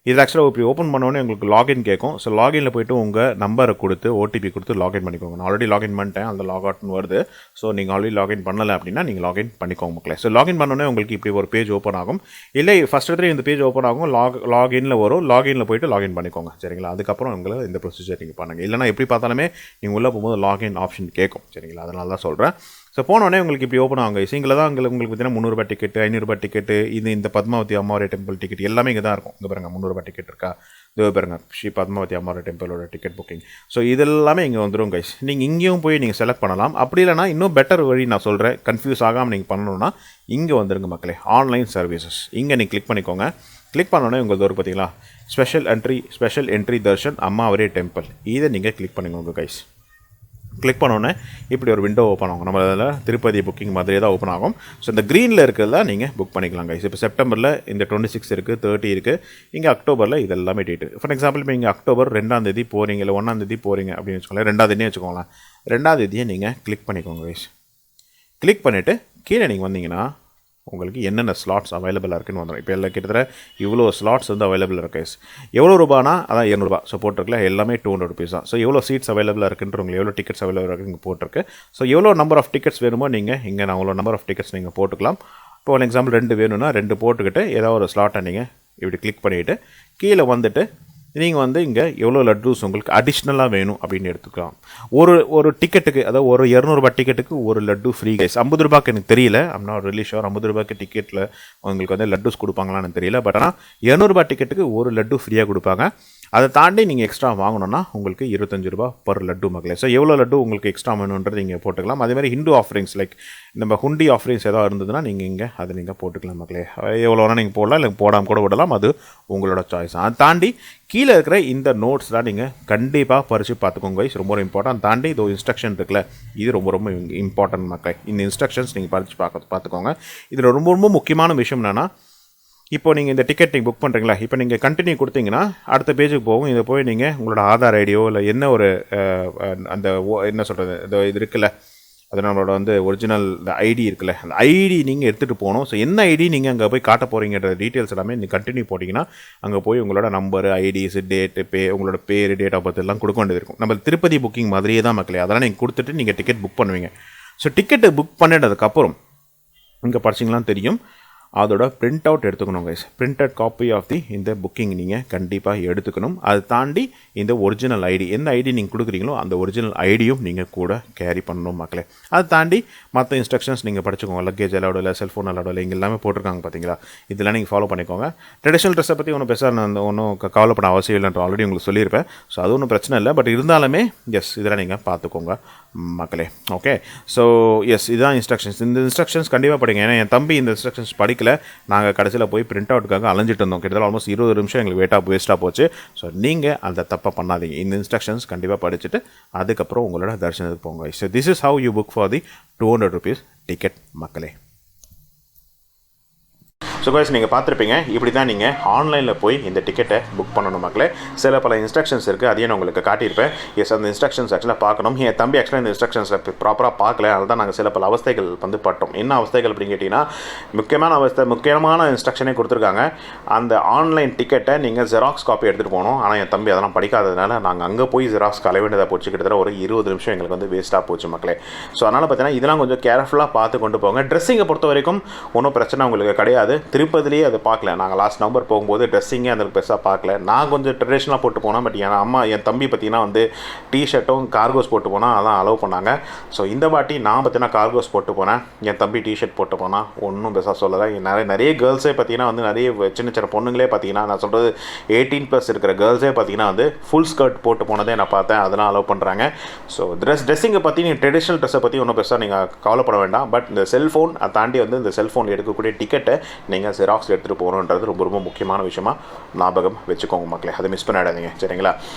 இது ஆக்சுவலாக இப்படி ஓப்பன் பண்ணோடனே உங்களுக்கு லாகின் கேட்கும். ஸோ லாகினில் போய்ட்டு உங்கள் நம்பரை கொடுத்து ஓடிபி கொடுத்து லாகின் பண்ணிக்கோங்க. நான் ஆல்ரெடி லாகின் பண்ணிட்டேன், அந்த லாக் அவுட்னு வருது. ஸோ நீங்கள் ஆல்ரெடி லாகின் பண்ணலை அப்படின்னா நீங்கள் லாகின் பண்ணிக்கோங்க மக்களே. ஸோ லாகின் பண்ணோடனே உங்களுக்கு இப்படி ஒரு பேஜ் ஓப்பன் ஆகும். இல்லை ஃபஸ்ட் இடத்துல இந்த பேஜ் ஓப்பன் ஆகும், லாகினில் வரும், லாகினில் போய்ட்டு லாகின் பண்ணிக்கோங்க சரிங்களா. அதுக்கப்புறம் உங்களை இந்த ப்ரொசீஜர் நீங்கள் பண்ணுங்கள். இல்லைனா எப்படி பார்த்தாலுமே நீங்கள் உள்ளே போகும்போது லாகின் ஆப்ஷன் கேட்கும் சரிங்களா, அதனால தான் சொல்கிறேன். ஸோ போனோடனே உங்களுக்கு இப்படி ஓப்பன் ஆகுங்க. இங்கே தான் உங்களுக்கு பார்த்தீங்கன்னா 300 ரூபாய் டிக்கெட்டு, 500 ரூபாய் டிக்கெட்டு, இந்த பத்மாவதி அம்மாவரை டெம்பிள் டிக்கெட் எல்லாமே இங்கே தான் இருக்கும். இங்கே பாருங்கள் 300 ரூபாய் டிக்கெட் இருக்கா, இது பாருங்கள் ஸ்ரீ பத்மாவதி அம்மாவரை டெம்பிளோட டிக்கெட் புக்கிங். ஸோ இதெல்லாமே இங்கே வந்துடும் கைஸ். நீங்கள் இங்கேயும் போய் நீங்கள் செலக்ட் பண்ணலாம். அப்படி இல்லைனா இன்னும் பெட்டர் வழி நான் சொல்கிறேன், கன்ஃபியூஸ் ஆகாமல் நீங்கள் பண்ணணும்னா இங்கே வந்துருங்க மக்களே, ஆன்லைன் சர்வீசஸ். இங்கே நீங்கள் கிளிக் பண்ணிக்கோங்க. கிளிக் பண்ணோடனே உங்களுக்கு ஒரு பார்த்தீங்களா ஸ்பெஷல் என்ட்ரி தர்ஷன் அம்மாவரை டெம்பிள், இதை நீங்கள் கிளிக் பண்ணிக்கோங்க கைஸ். கிளிக் பண்ணோன்னே இப்படி ஒரு விண்டோ ஓப்பன் ஆகும். நம்ம அதில் திருப்பதி புக்கிங் மாதிரியே தான் ஓப்பன் ஆகும். ஸோ இந்த க்ரீனில் இருக்கிறதா நீங்கள் புக் பண்ணிக்கலாம் கைஸ். இப்போ செப்டம்பரில் இந்த 26 இருக்குது, 30 இருக்குது, இங்கே அக்டோபரில் இது எல்லாமே டேட்டு. ஃபார் எக்ஸாம்பிள் இப்போ இங்கே அக்டோபர் 2ஆம் தேதி போகிறீங்க, இல்லை 1ஆம் தேதி போகிறீங்க அப்படின்னு வச்சுக்கோங்களேன், 2ஆம் தேதியே வச்சுக்கோங்களேன். 2ஆம் தேதியை நீங்கள் கிளிக் பண்ணிக்கோங்க கைஸ். கிளிக் பண்ணிவிட்டு கீழே நீங்கள் வந்தீங்கன்னா உங்களுக்கு என்னென்ன ஸ்லாட்ஸ் அவைலபிளாக இருக்குன்னு வந்துடும். இப்போ எல்லாம் கிட்டத்தட்ட இவ்வளோ ஸ்லாட்ஸ் வந்து அவைலபிளாக இருக்கு. எவ்வளோ ரூபானா அதான் 200 ரூபா. ஸோ போட்டிருக்கல எல்லாமே 200 ருபீஸ் தான். ஸோ எவ்வளோ சீட்ஸ் அவைலபிளாக இருக்குன்ற உங்களுக்கு எவ்வளோ டிக்கெட்ஸ் அவைலபிளாக இருக்குது இங்கே போட்டிருக்கு. ஸோ எவ்வளோ நம்பர் ஆஃப் டிக்கெட்ஸ் வேணுமோ நீங்கள் இங்கே நான் அவ்வளோ நம்பர் ஆஃப் டிக்கெட்ஸ் நீங்கள் போட்டுக்கலாம். இப்போ ஒரு எக்ஸாம்பிள் 2 வேணும்னா 2 போட்டுக்கிட்டு ஏதாவது ஒரு ஸ்லாட்டை நீங்கள் இப்படி கிளிக் பண்ணிவிட்டு கீழே வந்துட்டு நீங்கள் வந்து இங்கே எவ்வளோ லட்டூஸ் உங்களுக்கு அடிஷ்னலாக வேணும் அப்படின்னு எடுத்துக்கலாம். ஒரு டிக்கெட்டுக்கு, அதாவது ஒரு 200 ரூபாய் டிக்கெட்டுக்கு ஒரு லட்டு ஃப்ரீ கைஸ். 50 ரூபாய்க்கு எனக்கு தெரியல, ஐம் நாட் ரிலி ஷுர் 50 ரூபாய்க்கு டிக்கெட்டில் உங்களுக்கு வந்து லட்டூஸ் கொடுப்பாங்களான்னு தெரியல. பட் ஆனால் 200 ரூபாய் டிக்கெட்டுக்கு ஒரு லட்டு ஃப்ரீயாக கொடுப்பாங்க. அதை தாண்டி நீங்கள் எக்ஸ்ட்ரா வாங்கணும்னா உங்களுக்கு 25 ரூபா பர் லட்டு மக்களே. ஸோ எவ்வளோ லட்டு உங்களுக்கு எக்ஸ்ட்ரா வேணுன்றது நீங்கள் போட்டுக்கலாம். அதேமாதிரி ஹிந்து ஆஃபரிங்ஸ் லைக் நம்ம ஹுண்டி ஆஃபரிங்ஸ் ஏதாவது இருந்ததுன்னா நீங்கள் இங்கே அதை நீங்கள் போட்டுக்கலாம் மக்களே. எவ்வளோ வேணால் நீங்கள் போடலாம், இல்லை போடாமல் கூட விடலாம், அது உங்களோட சாய்ஸ். அதை தாண்டி கீழே இருக்கிற இந்த நோட்ஸ்லாம் நீங்கள் கண்டிப்பாக பறித்து பார்த்துக்கோங்க கைஸ், ரொம்ப இம்பார்ட்டன்ட். தாண்டி இதோ இன்ஸ்ட்ரக்ஷன் இருக்குல்ல, இது ரொம்ப இம்பார்ட்டன்ட் மக்களே. இந்த இன்ஸ்ட்ரக்ஷன்ஸ் நீங்கள் பறித்து பார்த்துக்கோங்க. இதில் ரொம்ப முக்கியமான விஷயம் என்னென்னா, இப்போ நீங்கள் இந்த டிக்கெட் நீங்கள் புக் பண்ணுறீங்களா, இப்போ நீங்கள் கண்டினியூ கொடுத்தீங்கன்னா அடுத்த பேஜுக்கு போகும். இதை போய் நீங்கள் உங்களோட ஆதார் ஐடியோ இல்லை என்ன ஒரு அந்த என்ன சொல்கிறது இது இருக்குல்ல, அது நம்மளோட வந்து ஒரிஜினல் இந்த ஐடி இருக்குல்ல, அந்த ஐடி நீங்கள் எடுத்துகிட்டு போகணும். ஸோ என்ன ஐடி நீங்கள் அங்கே போய் காட்ட போகிறீங்கன்ற டீட்டெயில்ஸ் எல்லாமே நீங்கள் கண்டினியூ போட்டிங்கன்னா அங்கே போய் உங்களோட நம்பர், ஐடிஸ், டேட்டு, உங்களோட பேர், டேட் ஆஃப் பர்த் எல்லாம் கொடுக்க வேண்டியது இருக்கும். நம்ம திருப்பதி புக்கிங் மாதிரியே தான் மக்களே. அதெல்லாம் நீங்கள் கொடுத்துட்டு நீங்கள் டிக்கெட் புக் பண்ணுவீங்க. ஸோ டிக்கெட்டு புக் பண்ணிட்டதுக்கப்புறம் இங்கே படிச்சிங்களாம் தெரியும், அதோட பிரிண்ட் அவுட் எடுத்துக்கணும் கைஸ். பிரிண்டட் காப்பி ஆஃப் இந்த புக்கிங் நீங்கள் கண்டிப்பாக எடுத்துக்கணும். அதை தாண்டி இந்த ஒரிஜினல் ஐடி, எந்த ஐடி நீங்கள் கொடுக்குறீங்களோ அந்த ஒரிஜினல் ஐடியும் நீங்கள் கூட கேரி பண்ணணும் மக்களே. அதை தாண்டி மற்ற இன்ஸ்ட்ரக்ஷன்ஸ் நீங்கள் படிச்சுக்கோங்க. லக்கேஜ் அலோடு இல்லை, செல்ஃபோன் அலோடு இல்லை, இங்கே எல்லாமே போட்டிருக்காங்க பார்த்தீங்களா. இதெல்லாம் நீங்கள் ஃபாலோ பண்ணிக்கோங்க. ட்ரெடிஷ்னல் ட்ரெஸ்ஸை பற்றி ஒன்றும் பெருசாக நான் ஒன்றும் கவலைப்பட அவசியம் இல்லைன்ற ஆல்ரெடி உங்களுக்கு சொல்லியிருப்பேன். ஸோ அது ஒன்றும் பிரச்சனை இல்லை. பட் இருந்தாலுமே எஸ், இதெல்லாம் நீங்கள் பார்த்துக்கோங்க மக்களே. ஓகே, ஸோ எஸ், இதுதான் இன்ஸ்ட்ரக்ஷன்ஸ். இந்த இன்ஸ்ட்ரக்ஷன்ஸ் கண்டிப்பாக படிங்க. ஏன்னா என் தம்பி இந்த இன்ஸ்ட்ரக்ஷன்ஸ் படிக்கல. நாங்கள் கடைசியில் போய் பிரிண்ட் அவுட்டுக்காக அலைஞ்சிட்டு இருந்தோம். கிட்டத்தட்ட ஆல்மோஸ்ட் 20 நிமிஷம் எங்களுக்கு வேஸ்ட்டாக போச்சு. ஸோ நீங்கள் அந்த தப்பை பண்ணாதீங்க. இந்த இன்ஸ்ட்ரக்ஷன்ஸ் கண்டிப்பாக படிச்சுட்டு அதுக்கப்புறம் உங்களோட தரிசனத்துக்கு போங்க. So this is how you book for the 200 rupees ticket மக்களே. ஸோ கைஸ், நீங்கள் பார்த்துருப்பீங்க, இப்படி தான் நீங்கள் ஆன்லைனில் போய் இந்த டிக்கெட்டை புக் பண்ணணும் மக்களே. சில பல இன்ஸ்ட்ரக்ஷன்ஸ் இருக்குது, அதையும் நான் உங்களுக்கு காட்டியிருப்பேன். எஸ், அந்த இன்ஸ்ட்ரக்ஷன்ஸ் ஆக்சுவலாக பார்க்கணும். என் தம்பி ஆக்சுவலாக இந்த இன்ஸ்ட்ரக்ஷன்ஸை ப்ராப்பராக பார்க்கல. அதில் தான் நாங்கள் சில பல அவஸ்தைகள் வந்து பட்டோம். என்ன அவஸ்தைகள் அப்படின்னு கேட்டிங்கன்னா, முக்கியமான இன்ஸ்ட்ரக்ஷனே கொடுத்துருக்காங்க. அந்த ஆன்லைன் டிக்கெட்டை நீங்கள் ஜெராக்ஸ் காப்பி எடுத்துகிட்டு போகணும். ஆனால் என் தம்பி அதெல்லாம் படிக்காததுனால நாங்கள் அங்கே போய் ஜெராக்ஸ் கலை வேண்டியதாக போச்சு. கிட்டத்தட்ட ஒரு 20 நிமிஷம் எங்களுக்கு வந்து வேஸ்ட்டாக போச்சு மக்களே. ஸோ அதனால் பார்த்தீங்கன்னா இதெல்லாம் கொஞ்சம் கேர்ஃபுல்லாக பார்த்து கொண்டு போங்க. ட்ரெஸ்ஸிங்கை பொறுத்த வரைக்கும் ஒன்றும் பிரச்சனை உங்களுக்கு கிடையாது. திருப்பதிலேயே அதை பார்க்கல. நாங்கள் லாஸ்ட் நவம்பர் போகும்போது ட்ரெஸ்ஸிங்கே அந்த பெருசாக பார்க்கல. நான் கொஞ்சம் ட்ரெடிஷ்னலாக போட்டு போனேன். பட் என் தம்பி பார்த்தீங்கன்னா வந்து டிஷர்ட்டும் கார்கோஸ் போட்டு போனால் அதான் அலோவ் பண்ணாங்க. ஸோ இந்த வாட்டி நான் பார்த்தீங்கன்னா கார்கோஸ் போட்டு போனேன். என் தம்பி டிஷர்ட் போட்டு போனால் ஒன்றும் பெருசாக சொல்லலை. நிறைய கேர்ள்ஸே பார்த்தீங்கன்னா வந்து நிறைய சின்ன பொண்ணுங்களே பார்த்தீங்கன்னா, நான் சொல்கிறது 18+ இருக்கிற கேர்ள்ஸே பார்த்தீங்கன்னா வந்து ஃபுல் ஸ்கர்ட் போட்டு போனதே நான் பார்த்தேன். அதெல்லாம் அலோவ் பண்ணுறாங்க. ஸோ ட்ரெஸ்ஸிங்கை பற்றி நீங்கள் ட்ரெடிஷ்னல் ட்ரெஸ்ஸை பற்றி ஒன்றும் பெருசாக நீங்கள் கவலைப்பட வேண்டாம். பட் இந்த செல்ஃபோன் அதை தாண்டி வந்து இந்த செல்ஃபோனில் எடுக்கக்கூடிய டிக்கெட்டை நீங்கள் ஜெராக்ஸ் எடுத்துகிட்டு போகணுன்றது ரொம்ப ரொம்ப முக்கியமான விஷயமா ஞாபகம் வச்சுக்கோங்க மக்களே. அதை மிஸ் பண்ணிடாதீங்க, சரிங்களா.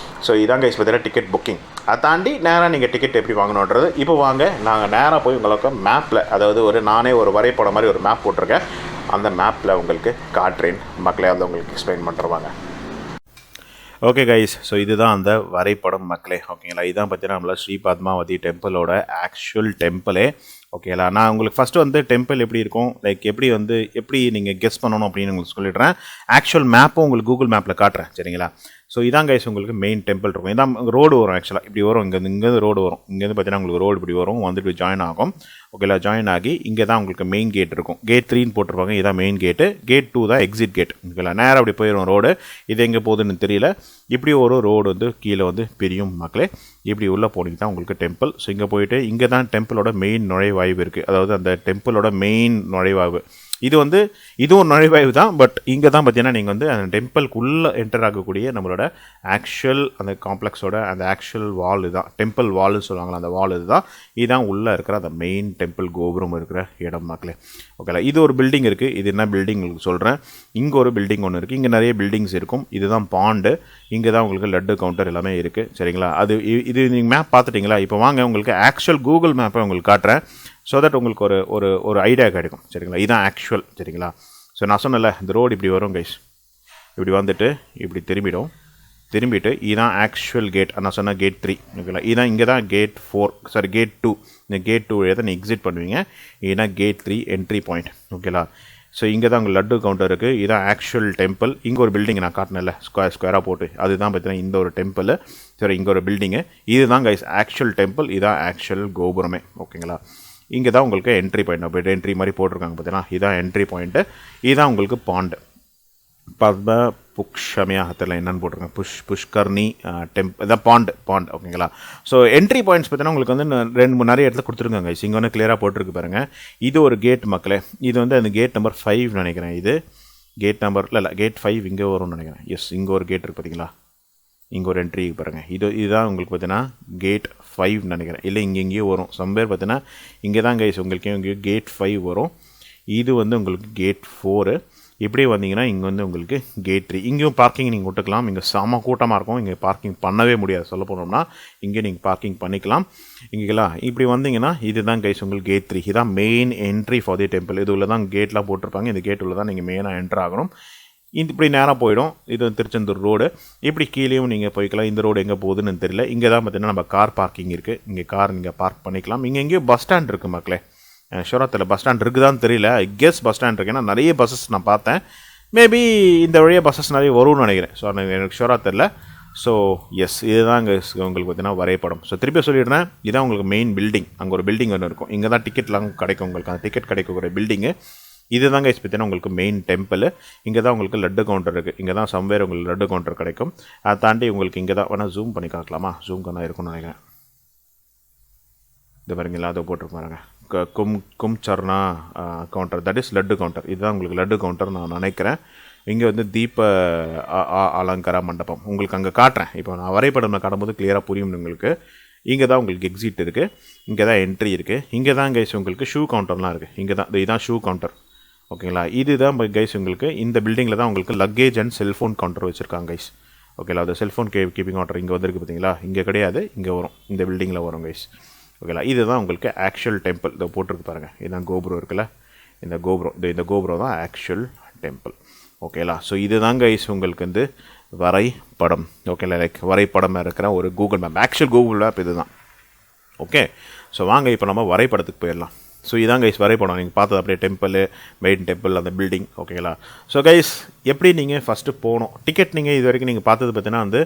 ஸோ இதான் கைஸ் பார்த்தீங்கன்னா டிக்கெட் புக்கிங். அதை தாண்டி நேராக நீங்கள் டிக்கெட் எப்படி வாங்கணுன்றது இப்போ வாங்க நாங்கள் நேராக போய் உங்களுக்கு மேப்பில், அதாவது நானே ஒரு வரைபடம் மாதிரி ஒரு மேப் போட்டிருக்கேன். அந்த மேப்பில் உங்களுக்கு காட்டுறேன் மக்களே. அதை உங்களுக்கு எக்ஸ்பிளைன் பண்ணுறவாங்க. ஓகே கைஸ், ஸோ இதுதான் அந்த வரைபடம் மக்களே. ஓகேங்களா, இதுதான் பார்த்தீங்கன்னா நம்மள ஸ்ரீ பத்மாவதி டெம்பிளோட ஆக்சுவல் டெம்பிளே. ஓகேங்களா, நான் உங்களுக்கு ஃபஸ்ட்டு வந்து டெம்பிள் எப்படி இருக்கும், லைக் எப்படி நீங்கள் கெஸ் பண்ணணும் அப்படின்னு உங்களுக்கு சொல்லிடுறேன். ஆக்சுவல் மேப்பும் உங்களுக்கு கூகுள் மேப்பில் காட்டுறேன், சரிங்களா. ஸோ இதான் கைஸ் உங்களுக்கு மெயின் டெம்பிள் இருக்கும். இதான் ரோடு வரும். ஆக்சுவலாக இப்படி வரும், இங்கேருந்து ரோடு வரும். இங்கேருந்து பார்த்தீங்கன்னா உங்களுக்கு ரோடு இப்படி வரும், வந்துட்டு ஜாயின் ஆகும். ஓகேங்களா, ஜாயின் ஆகி இங்கே தான் உங்களுக்கு மெயின் கேட் இருக்கும். கேட் 3ன்னு போட்டிருப்பாங்க. இதான் மெயின் கேட்டு. கேட் 2 தான் எக்ஸிட் கேட். ஓகேங்களா, நேராக அப்படி போயிடும் ரோடு. இது எங்கே போகுதுன்னு தெரியல. இப்படி ஒரு ரோடு வந்து கீழே வந்து பிரியும் மக்களே. இப்படி உள்ளே போனீங்க தான் உங்களுக்கு டெம்பிள். ஸோ இங்கே போயிட்டு இங்கே தான் டெம்பிளோட மெயின் நுழைவாய்வு இருக்குது. அதாவது அந்த டெம்பிளோட மெயின் நுழைவாய்வு இதுவும் நுழைவாய்வு தான். பட் இங்கே தான் பார்த்தீங்கன்னா நீங்கள் வந்து அந்த டெம்பிள்குள்ளே என்டர் ஆகக்கூடிய நம்மளோட ஆக்சுவல் அந்த காம்ப்ளெக்ஸோட அந்த ஆக்சுவல் வால் இதுதான். டெம்பிள் வால்னு சொல்லுவாங்களா, அந்த வால் இதுதான் உள்ளே இருக்கிற அந்த மெயின் டெம்பிள் கோபுரம் இருக்கிற இடம் மக்களே. ஓகேங்களா, இது ஒரு பில்டிங் இருக்குது. இது என்ன பில்டிங் உங்களுக்கு சொல்கிறேன். இங்கே ஒரு பில்டிங் ஒன்று இருக்குது. இங்கே நிறைய பில்டிங்ஸ் இருக்கும். இதுதான் பாண்டு. இங்கே தான் உங்களுக்கு லட்டு கவுண்டர் எல்லாமே இருக்குது, சரிங்களா. இது நீங்கள் மேப் பார்த்துட்டிங்களா. இப்போ வாங்க உங்களுக்கு ஆக்சுவல் கூகுள் மேப்பை உங்களுக்கு காட்டுறேன். ஸோ தட் உங்களுக்கு ஒரு ஐடியா கிடைக்கும், சரிங்களா. இதுதான் ஆக்சுவல், சரிங்களா. ஸோ நான் சொன்னல இந்த ரோடு இப்படி வரும் கைஸ். இப்படி வந்துட்டு இப்படி திரும்பிட்டு இதுதான் ஆக்சுவல் கேட். நான் சொன்ன கேட் 3, ஓகேங்களா. இதுதான் இங்கே தான் கேட் 4, கேட் 2. இந்த கேட் 2 வழியாக தான் நீங்கள் எக்ஸிட் பண்ணுவீங்க. இதுதான் கேட் 3 என்ட்ரி பாயிண்ட், ஓகேங்களா. ஸோ இங்கே தான் உங்கள் லட்டு கவுண்டர் இருக்குது. இதுதான் ஆக்சுவல் டெம்பிள். இங்கே ஒரு பில்டிங் நான் காட்டினேன்ல ஸ்கொயராக போட்டு, அதுதான் பார்த்தீங்கன்னா இந்த ஒரு டெம்பிள். சரி, இங்கே ஒரு பில்டிங்கு. இதுதான் கைஸ் ஆக்சுவல் டெம்பிள். இதுதான் ஆக்சுவல் கோபுரமே, ஓகேங்களா. இங்கே தான் உங்களுக்கு என்ட்ரி பாயிண்ட். அப்போ என்ட்ரி மாதிரி போட்டிருக்காங்க பார்த்தீங்கன்னா, இதுதான் என்ட்ரி பாயிண்ட்டு. இதுதான் உங்களுக்கு பாண்டு. பத்ம புக்ஷமியா தெரியல என்னென்னு போட்டிருக்கேன். புஷ்கர்ணி இதான் பாண்டு, ஓகேங்களா. ஸோ என்ட்ரி பாயிண்ட்ஸ் பார்த்தீங்கன்னா உங்களுக்கு வந்து நிறைய இடத்துல கொடுத்துருக்காங்க. இங்கே வந்து கிளியராக போட்டிருக்கு பாருங்கள். இது ஒரு கேட் மக்களே. இது வந்து அந்த கேட் நம்பர் 5 நினைக்கிறேன். இது கேட் நம்பர் இல்லை கேட் 5 இங்கே வரும்னு நினைக்கிறேன். எஸ், இங்கே ஒரு கேட் இருக்குது பார்த்தீங்களா. இங்கே ஒரு என்ட்ரி பாருங்கள். இதுதான் உங்களுக்கு பார்த்தீங்கன்னா கேட் 5 நினைக்கிறேன். இல்லை இங்கேயும் வரும் சம்பேர் பார்த்தீங்கன்னா. இங்கே தான் கைஸ் உங்களுக்கு இங்கே கேட் 5 வரும். இது வந்து உங்களுக்கு கேட் 4. இப்படியே வந்தீங்கன்னா இங்கே வந்து உங்களுக்கு கேட் 3. இங்கேயும் பார்க்கிங் நீங்கள் விட்டுக்கலாம். இங்கே செம கூட்டமாக இருக்கும். இங்கே பார்க்கிங் பண்ணவே முடியாது. சொல்ல போனோம்னா இங்கே நீங்கள் பார்க்கிங் பண்ணிக்கலாம். இங்கேலாம் இப்படி வந்தீங்கன்னா இதுதான் கைஸ் உங்களுக்கு கேட் 3. இதுதான் main entry for the temple. இது உள்ள தான் கேட்லாம் போட்டிருப்பாங்க. இந்த கேட் உள்ள தான் நீங்கள் மெயினாக என்ட்ரு ஆகணும். இப்படி நேராக போயிடும். இது திருச்செந்தூர் ரோடு. இப்படி கீழேயும் நீங்கள் போய்க்கலாம். இந்த ரோடு எங்கே போகுதுன்னு தெரியல. இங்கே தான் பார்த்தீங்கன்னா நம்ம கார் பார்க்கிங் இருக்குது. இங்கே கார் நீங்கள் பார்க் பண்ணிக்கலாம். இங்கே எங்கேயும் பஸ் ஸ்டாண்ட் இருக்குது மக்களே. ஷோராத்தில் பஸ் ஸ்டாண்ட் இருக்குதான்னு தெரியல. கெஸ் பஸ் ஸ்டாண்ட் இருக்குது. ஏன்னா நிறைய பஸ்ஸஸ் நான் பார்த்தேன். மேபி இந்த வழியாக பஸ்ஸஸ் நிறைய வரும்னு நினைக்கிறேன். ஸோ எனக்கு ஷோரா தெரில. ஸோ எஸ், இதுதான் அங்கே உங்களுக்கு பார்த்தீங்கன்னா வரைபடம். ஸோ திருப்பி சொல்லிடுறேன், இதுதான் உங்களுக்கு மெயின் பில்டிங். அங்கே ஒரு பில்டிங் ஒன்று இருக்கும். இங்கே தான் டிக்கெட்லாம் கிடைக்கும் உங்களுக்கு. அந்த டிக்கெட் கிடைக்கக்கூடிய பில்டிங்கு இது தாங்க பார்த்தீங்கன்னா உங்களுக்கு மெயின் டெம்பிள். இங்கே தான் உங்களுக்கு லட்டு கவுண்டர் இருக்குது. இங்கே தான் சம்வேர் உங்களுக்கு லட்டு கவுண்டர் கிடைக்கும். அதை தாண்டி உங்களுக்கு இங்கே தான் வேணால் ஜூம் பண்ணி காக்கலாமா? ஜூம் பண்ணால் இருக்கும்னு நினைக்கிறேன். இது பாருங்களா, அதை போட்டிருக்கு பாருங்க. கும்சர்னா counter, that is laddu counter. இதுதான் உங்களுக்கு லட்டு கவுண்டர் நான் நினைக்கிறேன். இங்கே வந்து தீப அலங்கார மண்டபம் உங்களுக்கு அங்கே காட்டுறேன். இப்போ நான் வரைபடம் காட்டும்போது கிளியராக புரியும் உங்களுக்கு. இங்கே தான் உங்களுக்கு எக்ஸிட் இருக்குது. இங்கே தான் என்ட்ரி இருக்குது. இங்கே தான் கைஸ் உங்களுக்கு ஷூ கவுண்டர்லாம் இருக்குது. இங்கே தான் இதுதான் ஷூ கவுண்டர். ஓகேங்களா? இதுதான் கைஸ் உங்களுக்கு இந்த பில்டிங்கில் தான் உங்களுக்கு லக்கேஜ் அண்ட் செல்ஃபோன் கவுண்டர் வச்சுருக்காங்க கைஸ். ஓகேங்களா? அது செல்ஃபோன் கீப்பிங் கவுண்டர் இங்கே வந்துருக்கு பார்த்தீங்களா? இங்கே கிடையாது, இங்கே வரும். இந்த பில்டிங்கில் வரும் கைஸ். ஓகேங்களா? இதுதான் உங்களுக்கு ஆக்சுவல் டெம்பிள். இதை போட்டிருக்கு பாருங்கள். இதுதான் கோபுரம் இருக்குல்ல, இந்த கோபுரம். இந்த கோபுரம் தான் ஆக்சுவல் டெம்பிள். ஓகேங்களா? ஸோ இதுதான் கைஸ் உங்களுக்கு வந்து வரைபடம். ஓகேங்களா? லைக் வரைபடம் இருக்கிற ஒரு Google map, actual Google map இது தான். ஓகே, ஸோ வாங்க இப்போ நம்ம வரைபடத்துக்கு போயிடலாம். ஸோ இதான் கைஸ் வரைபடம். நீங்கள் பார்த்தது அப்படியே டெம்பிள், மெயின் டெம்பிள், அந்த பில்டிங். ஓகேங்களா? ஸோ கைஸ் எப்படி நீங்கள் ஃபஸ்ட்டு போகணும், டிக்கெட் நீங்கள் இது வரைக்கும் நீங்கள் பார்த்தது பார்த்தீங்கன்னா வந்து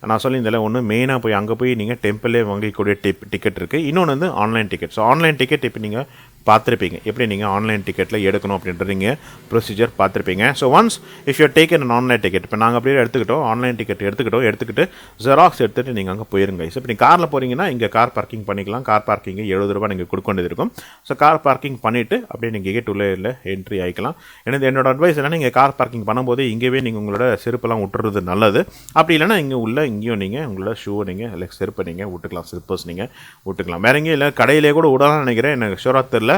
நான் சொல்லியிருந்தேன், ஒன்று மெயினாக போய் அங்கே போய் நீங்கள் டெம்பிளே வாங்கிக்கூடிய டிக்கெட் இருக்குது. இன்னொன்று வந்து online ticket. So online ticket இப்போ நீங்கள் பார்த்துருப்பீங்க, எப்படி நீங்கள் ஆன்லைன் டிக்கெட்டில் எடுக்கணும் அப்படின்ற நீங்கள் ப்ரொசீஜர் பார்த்துருப்பீங்க. So once if you taken an online ticket, இப்போ நாங்கள் அப்படியே எடுத்துக்கிட்டோம், ஆன்லைன் டிக்கெட் எடுத்துக்கிட்டு ஜெராக்ஸ் எடுத்துகிட்டு நீங்கள் அங்கே போயிருங்க. ஸோ இப்போ நீங்கள் காரில் போகிறீங்கன்னா இங்கே கார் பார்க்கிங் பண்ணிக்கலாம். கார் பார்க்கிங்கு 70 ரூபா நீங்கள் கொடுக்க வேண்டியது இருக்கும். ஸோ கார் பார்க்கிங் பண்ணிவிட்டு அப்படியே நீங்கள் கேட் உள்ளே என்ட்ரி ஆகிக்கலாம். என்னோட அட்வைஸ் என்னன்னா, நீங்கள் கார் பார்க்கிங் பண்ணும்போது இங்கேயே நீங்கள் உங்களோட செருப்பெல்லாம் விட்டுறது நல்லது. அப்படி இல்லைனா இங்கே உள்ள இங்கேயும் நீங்கள் உங்களோட ஷூவை நீங்கள் இல்லை செருப்பை நீங்கள் விட்டுக்கலாம், ஸ்லிப்பர்ஸ் நீங்கள் விட்டுக்கலாம். வேற எங்கேயும் இல்லை, கடையிலே கூட விடலாம்னு நினைக்கிறேன், எனக்கு ஷூராக தெரில.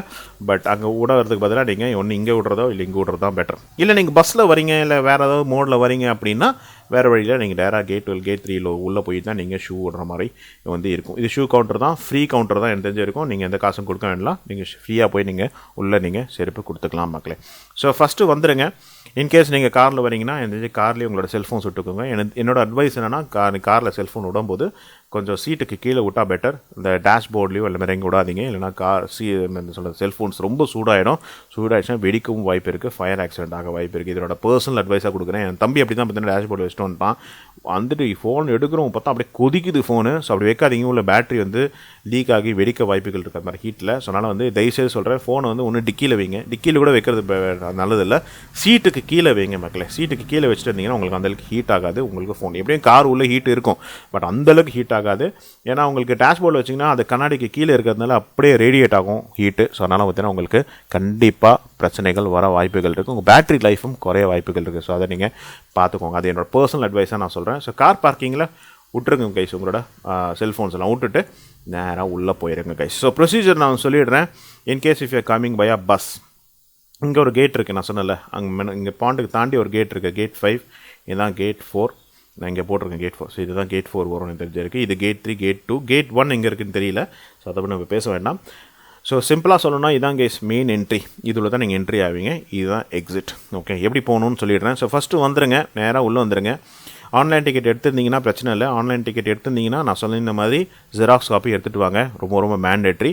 பட் அங்கே விடுறதுக்கு பதிலாக நீங்கள் ஒன்று இங்கே விட்றதோ இல்லை இங்கே விட்றது தான் பெட்டர். இல்லை நீங்கள் பஸ்ஸில் வரீங்க இல்லை வேறு ஏதாவது மோடில் வரீங்க அப்படின்னா வேறு வழியில் நீங்கள் டேராக கேட் 3 உள்ளே போய் தான் நீங்கள் ஷூ விடுற மாதிரி வந்து இருக்கும். இது ஷூ கவுண்டர் தான், ஃப்ரீ கவுண்டர் தான் எனக்கு தெரிஞ்சு இருக்கும். நீங்கள் எந்த காசும் கொடுக்க வேண்டாம், நீங்கள் ஃப்ரீயாக போய் நீங்கள் உள்ளே நீங்கள் செருப்பு கொடுத்துக்கலாம் மக்களே. ஸோ ஃபஸ்ட்டு வந்துடுங்க. இன்கேஸ் நீங்கள் காரில் வரீங்கன்னா எனக்கு கார்லேயே உங்களோட செல்ஃபோன் சுட்டுக்கோங்க. என்னோட அட்வைஸ் என்னென்னா, காரில் செல்ஃபோன் விடும்போது கொஞ்சம் சீட்டுக்கு கீழே விட்டால் பெட்டர். இந்த டேஷ்போர்ட்லேயும் இல்லை இறங்கி விடாதீங்க. இல்லைனா செல்ஃபோன்ஸ் ரொம்ப சூடாயிடுச்சுன்னா வெடிக்கவும் வாய்ப்பு இருக்குது, ஃபயர் ஆக்சிடென்ட் ஆக வாய்ப்பு இருக்குது. இதோட பர்சனல் அட்வைஸாக கொடுக்குறேன். என் தம்பி அப்படி தான் பார்த்தீங்கன்னா டேஷ்போர்டு வச்சுட்டு வந்துட்டான். வந்துட்டு ஃபோன் எடுக்கிறோம் பார்த்தா அப்படியே கொதிக்குது ஃபோனு. ஸோ அப்படி வைக்காதீங்க, உள்ள பேட்டரி வந்து லீக் ஆகி வெடிக்க வாய்ப்புகள் இருக்கிற மாதிரி ஹீட்டில். ஸோ அதனால் வந்து தயவுசெய்து சொல்கிறேன், ஃபோனை வந்து ஒன்று டிக்கியில் வைங்க. டிக்கியில் கூட வைக்கிறது நல்லதில்லை, சீட்டுக்கு கீழே வைங்க மக்களே. சீட்டுக்கு கீழே வச்சுட்டு இருந்தீங்கன்னா உங்களுக்கு அந்தளவுக்கு ஹீட் ஆகாது. உங்களுக்கு ஃபோன் எப்படியும் கார் உள்ள ஹீட் இருக்கும், பட் அந்தளவுக்கு ஹீட் ஆகாது. ஏன்னா உங்களுக்கு டேஷ்போர்டில் வச்சிங்கன்னா அது கண்ணாடிக்கு கீழே இருக்கிறதுனால அப்படியே ரேடியேட் ஆகும் ஹீட்டு. ஸோ அதனால் பார்த்தீங்கன்னா உங்களுக்கு கண்டிப்பாக பிரச்சனைகள் வர வாய்ப்புகள் இருக்குது. உங்கள் பேட்டரி லைஃபும் குறைய வாய்ப்புகள் இருக்குது. ஸோ அதை நீங்கள் பார்த்துக்கோங்க. அது என்னோட பர்சனல் அட்வைஸாக நான் சொல்கிறேன். ஸோ கார் பார்க்கிங்கில் விட்டுருங்க கைஸ், உங்களோட செல்ஃபோன்ஸ் எல்லாம் விட்டுட்டு நேராக உள்ளே போயிருங்க கைஸ். ஸோ ப்ரொசீஜர் நான் சொல்லிடுறேன். In case if you coming by a bus, இங்கே ஒரு கேட் இருக்குது, நான் சொன்னல இங்கே பாண்டுக்கு தாண்டி ஒரு கேட் இருக்குது, கேட் 5. இதுதான் கேட் 4. நான் இங்கே போட்டிருக்கேன் கேட் 4. ஸோ இதுதான் கேட் 4 வரும்னு தெரிஞ்சிருக்கு. இது கேட் 3, கேட் 2, கேட் 1 எங்கே இருக்குதுன்னு தெரியல. ஸோ அதை நம்ம பேச வேண்டாம். ஸோ சிம்பிளாக சொல்லணும்னா இதான் கேஸ் மெயின் என்ட்ரி. இதில் தான் நீங்கள் என்ட்ரி ஆவீங்க. இதுதான் எக்ஸிட். ஓகே, எப்படி போகணுன்னு சொல்லிடுறேன். ஸோ ஃபஸ்ட்டு வந்துடுங்க, நேராக உள்ளே வந்துடுங்க. ஆன்லைன் டிக்கெட் எடுத்துருந்தீங்கன்னா பிரச்சனை இல்லை. ஆன்லைன் டிக்கெட் எடுத்துருந்தீங்கன்னா நான் சொல்லியிருந்த மாதிரி ஜெராக்ஸ் காப்பி எடுத்துகிட்டு வாங்க, ரொம்ப மேண்டேட்ரி.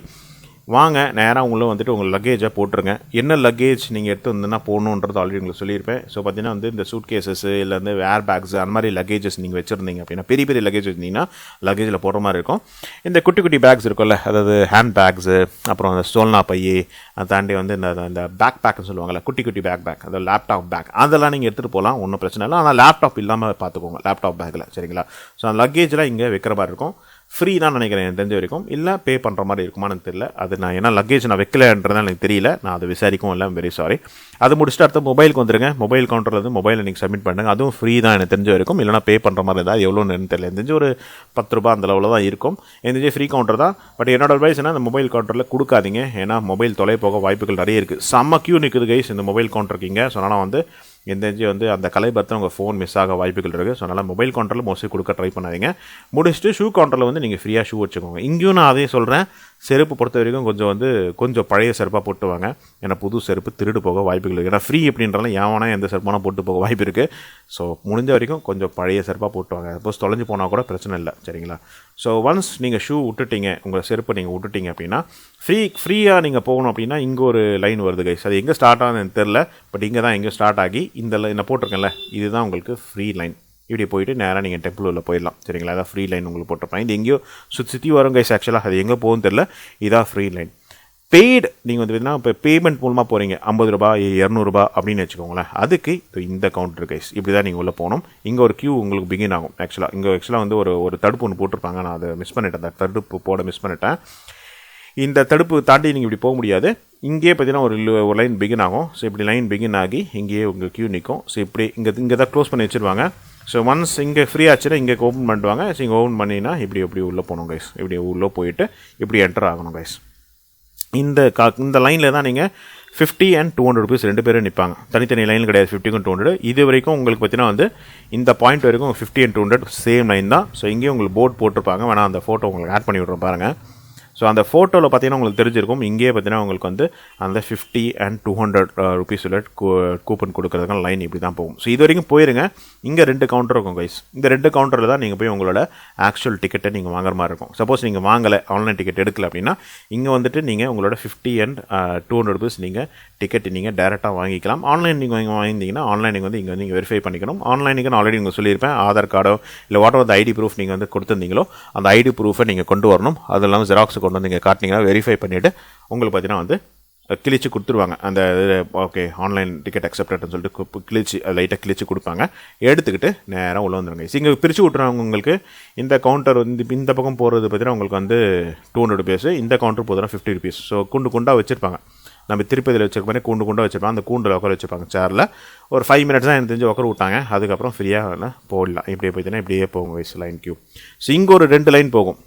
வாங்க நேராக உங்களை வந்துட்டு உங்கள் லக்கேஜை போட்டுருங்க. என்ன லக்கேஜ் நீங்கள் எடுத்து வந்தீங்கன்னா போகணுன்றது ஆல்ரெடி உங்களுக்கு சொல்லியிருப்பேன். ஸோ பார்த்தீங்கன்னா வந்து இந்த சூட் கேஸஸ் இல்லை வந்து ஏர் பேக்ஸ் அந்த மாதிரி லக்கேஜஸ் நீங்கள் வச்சுருந்தீங்க அப்படின்னா, பெரிய லக்கேஜ் வச்சிருந்தீங்கன்னா லக்கேஜில் போடுற மாதிரி இருக்கும். இந்த குட்டி பேக்ஸ் இருக்கும்ல, அதாவது ஹேண்ட் பேக்ஸு, அப்புறம் அந்த ஸ்டோல்னா பையே, அதை தாண்டி வந்து இந்த பேக் பேக்னு சொல்லுவாங்கள்ல, குட்டி பேக், அதாவது லேப்டாப் பேக், அதெல்லாம் நீங்கள் எடுத்துகிட்டு போகலாம், ஒன்றும் பிரச்சனை இல்லை. ஆனால் லேப்டாப் இல்லாமல் பார்த்துக்கோங்க, லேப்டாப் பேக்கில், சரிங்களா? ஸோ அந்த லக்கேஜெலாம் இங்கே வைக்கிற மாதிரி இருக்கும். ஃப்ரீ தான் நினைக்கிறேன் எனக்கு தெரிஞ்ச வரைக்கும், இல்லை பே பண்ணுற மாதிரி இருக்குமான்னு தெரியல. அது நான் ஏன்னா லக்கேஜ் நான் வைக்கலன்றதுனால எனக்கு தெரியல, நான் அதை விசாரிக்கவும் இல்லை, வெரி சாரி. அது முடிச்சுட்டு அடுத்த மொபைலுக்கு வந்துருங்க. மொபைல் கவுண்டரில் வந்து மொபைலை நீங்கள் சப்மிட் பண்ணுங்க. அதுவும் ஃப்ரீ தான் எனக்கு தெரிஞ்ச வரைக்கும், இல்லைனா பே பண்ணுற மாதிரி இருந்தால் எவ்வளோன்னு தெரியல. எனக்கு தெரிஞ்சு ஒரு 10 ரூபா அந்த லெவலில் தான் இருக்கும். எனக்கு தெரிஞ்சு ஃப்ரீ கவுண்டர் தான். பட் என்னோட அட்வைஸ் என்ன, அந்த மொபைல் கவுண்டரில் கொடுக்காதீங்க. ஏன்னா மொபைல் தொலை போக வாய்ப்புகள் நிறைய இருக்குது. செம்ம கியூ நிற்குது கைஸ் இந்த மொபைல் கவுண்டருக்கீங்க. ஸோ அதனால் வந்து எந்த வந்து அந்த கலைபரத்தில் உங்கள் ஃபோன் மிஸ் ஆக வாய்ப்புகள் இருக்குது. ஸோ அதனால் மொபைல் கவுண்டரில் மோஸ்ட்லி கொடுக்க ட்ரை பண்ணாதீங்க. முடிச்சுட்டு ஷூ கவுண்டரில் வந்து நீங்கள் ஃப்ரீயாக ஷூ வச்சுக்கோங்க. இங்கேயும் நான் அதே சொல்கிறேன், செருப்பு பொறுத்த வரைக்கும் கொஞ்சம் பழைய செருப்பாக போட்டு வாங்க. ஏன்னா புது செருப்பு திருடு போக வாய்ப்புகள் இருக்குது. ஏன்னா ஃப்ரீ அப்படின்றனால ஏவனா எந்த செருப்பானா போட்டு போக வாய்ப்பு இருக்குது. ஸோ முடிஞ்ச வரைக்கும் கொஞ்சம் பழைய செருப்பாக போட்டு வாங்க. சப்போஸ் தொலைஞ்சு போனால் கூட பிரச்சனை இல்லை, சரிங்களா? ஸோ ஒன்ஸ் நீங்கள் ஷூ விட்டுட்டீங்க, உங்கள் செருப்பை நீங்கள் விட்டுட்டீங்க அப்படின்னா ஃப்ரீயாக நீங்கள் போகணும் அப்படின்னா இங்கே ஒரு லைன் வருது கைஸ். அது எங்கே ஸ்டார்ட் ஆகுதுன்னு தெரில, பட் இங்கே தான் எங்கே ஸ்டார்ட் ஆகி இந்த நான் போட்டிருக்கேன்ல, இதுதான் உங்களுக்கு ஃப்ரீ லைன். இப்படி போயிட்டு நேராக நீங்கள் டெம்பிள் உள்ள போயிடலாம், சரிங்களா? அதான் ஃப்ரீ லைன் உங்களுக்கு போட்டிருப்பேன். இது எங்கேயோ சுற்றி வரும் கைஸ். ஆக்சுவலாக அது எங்கே போகும்னு தெரில, இதான் ஃப்ரீ லைன். பெய்டு நீங்கள் பார்த்தீங்கன்னா இப்போ பேமெண்ட் மூலமாக போகிறீங்க, 50 ரூபா 200 ரூபா அப்படின்னு வச்சுக்கோங்களேன். அதுக்கு இந்த கவுண்டர் கைஸ் இப்படி தான் நீங்கள் உள்ளே போகணும். இங்கே ஒரு கியூ உங்களுக்கு பிகின் ஆகும். ஆக்சுவலாக ஒரு தடுப்பு ஒன்று போட்டிருப்பாங்க. நான் அதை மிஸ் பண்ணிட்டேன், அந்த தடுப்பு போட மிஸ் பண்ணிட்டேன். இந்த தடுப்பு தாண்டி நீங்கள் இப்படி போக முடியாது. இங்கேயே பார்த்தீங்கன்னா ஒரு லைன் பிகின் ஆகும். ஸோ இப்படி லைன் பிகின் ஆகி இங்கேயே உங்கள் கியூ நிற்கும். ஸோ இப்படி இங்கே தான் க்ளோஸ் பண்ணி வச்சுருவாங்க. ஸோ ஒன்ஸ் இங்கே ஃப்ரீ ஆச்சுன்னா இங்கே ஓப்பன் பண்ணிடுவாங்க. ஸோ இங்கே ஓப்பன் பண்ணினா இப்படி உள்ளே போகணும் கைஸ். இப்படி உள்ளே போயிட்டு இப்படி என்டர் ஆகணும் கைஸ். இந்த லைனில் தான் நீங்கள் 50 and 200 ருபீஸ் 2 பேரும் நிற்பாங்க. தனித்தனி லைன் கிடையாது, 50 and 200. இது வரைக்கும் உங்களுக்கு பார்த்தீங்கன்னா இந்த பாயிண்ட் வரைக்கும் 50 and 200 சேம் லைன் தான். ஸோ இங்கேயும் உங்களுக்கு போர்ட் போட்டிருப்பாங்க. வேணால் அந்த ஃபோட்டோ உங்களுக்கு ஆட் பண்ணி விட்றோம் பாருங்கள். ஸோ அந்த ஃபோட்டோவில் பார்த்தீங்கன்னா உங்களுக்கு தெரிஞ்சிருக்கும். இங்கேயே பார்த்தீங்கன்னா உங்களுக்கு அந்த 50 and 200 ருபீஸ் கூப்பன் கொடுக்குறதுக்கான லைன் இப்படி தான் போகும். ஸோ இது வரைக்கும் போயிருங்க. இங்கே 2 கவுண்டர் இருக்கும் கைஸ். இந்த 2 கவுண்டரில் தான் நீங்கள் போய் உங்களோட ஆக்சுவல் டிக்கெட்டை நீங்கள் வாங்குற மாதிரி இருக்கும். சப்போஸ் நீங்கள் வாங்கலை, ஆன்லைன் டிக்கெட் எடுக்கல அப்படின்னா இங்கே நீங்கள் உங்களோட 50 and 200 ருபீஸ் நீங்கள் டிக்கெட் நீங்கள் டேரெக்டாக வாங்கிக்கலாம். ஆன்லைன் நீங்கள் வாங்கினீங்கன்னா ஆன்லைன் இங்கே நீங்கள் வெரிஃபை பண்ணிக்கணும். ஆன்லைனுக்கு நான் ஆல்ரெடி உங்களுக்கு சொல்லியிருப்பேன். ஆதார் கார்டோ இல்லை வாட் எவர் ஐடி ப்ரூஃப் நீங்கள் கொடுத்துருந்தீங்களோ அந்த ஐடி ப்ரூஃபை நீங்கள் கொண்டு வரணும். அது இல்லாமல் ஜெராக்ஸ் கொண்டு வந்து நீங்கள் காட்டினீங்கன்னா வெரிஃபை பண்ணிவிட்டு உங்களுக்கு பார்த்தீங்கன்னா கிழிச்சு கொடுத்துருவாங்க. அந்த ஓகே ஆன்லைன் டிக்கெட் அக்செப்டட்னு சொல்லிட்டு கிழிச்சு லைட்டாக கிழிச்சு கொடுப்பாங்க. எடுத்துக்கிட்டு நேராக உள்ள வந்துடுங்க. இங்கே பிரித்து விட்ருவாங்க. உங்களுக்கு இந்த கவுண்டர் இந்த பக்கம் போகிறது பார்த்தீங்கன்னா உங்களுக்கு 200 ருபீஸ், இந்த கவுண்டர் போதுன்னா 50 ருபீஸ். ஸோ குண்டாக வச்சுருப்பாங்க. நம்ம திருப்பதியில் வச்சிருக்க மாதிரி குண்டாக வச்சுருப்பாங்க. அந்த கூண்டில் உட்கார வச்சுருப்பாங்க சேரில். ஒரு 5 மினிட்ஸ் தான் எனக்கு தெரிஞ்சு உட்கார விட்டாங்க. அதுக்கப்புறம் ஃப்ரீயாக போடலாம். இப்படியே பார்த்தீங்கன்னா இப்படியே போகும் வயசு லைன் கியூ. ஸோ இங்கே ஒரு 2 லைன் போகும்.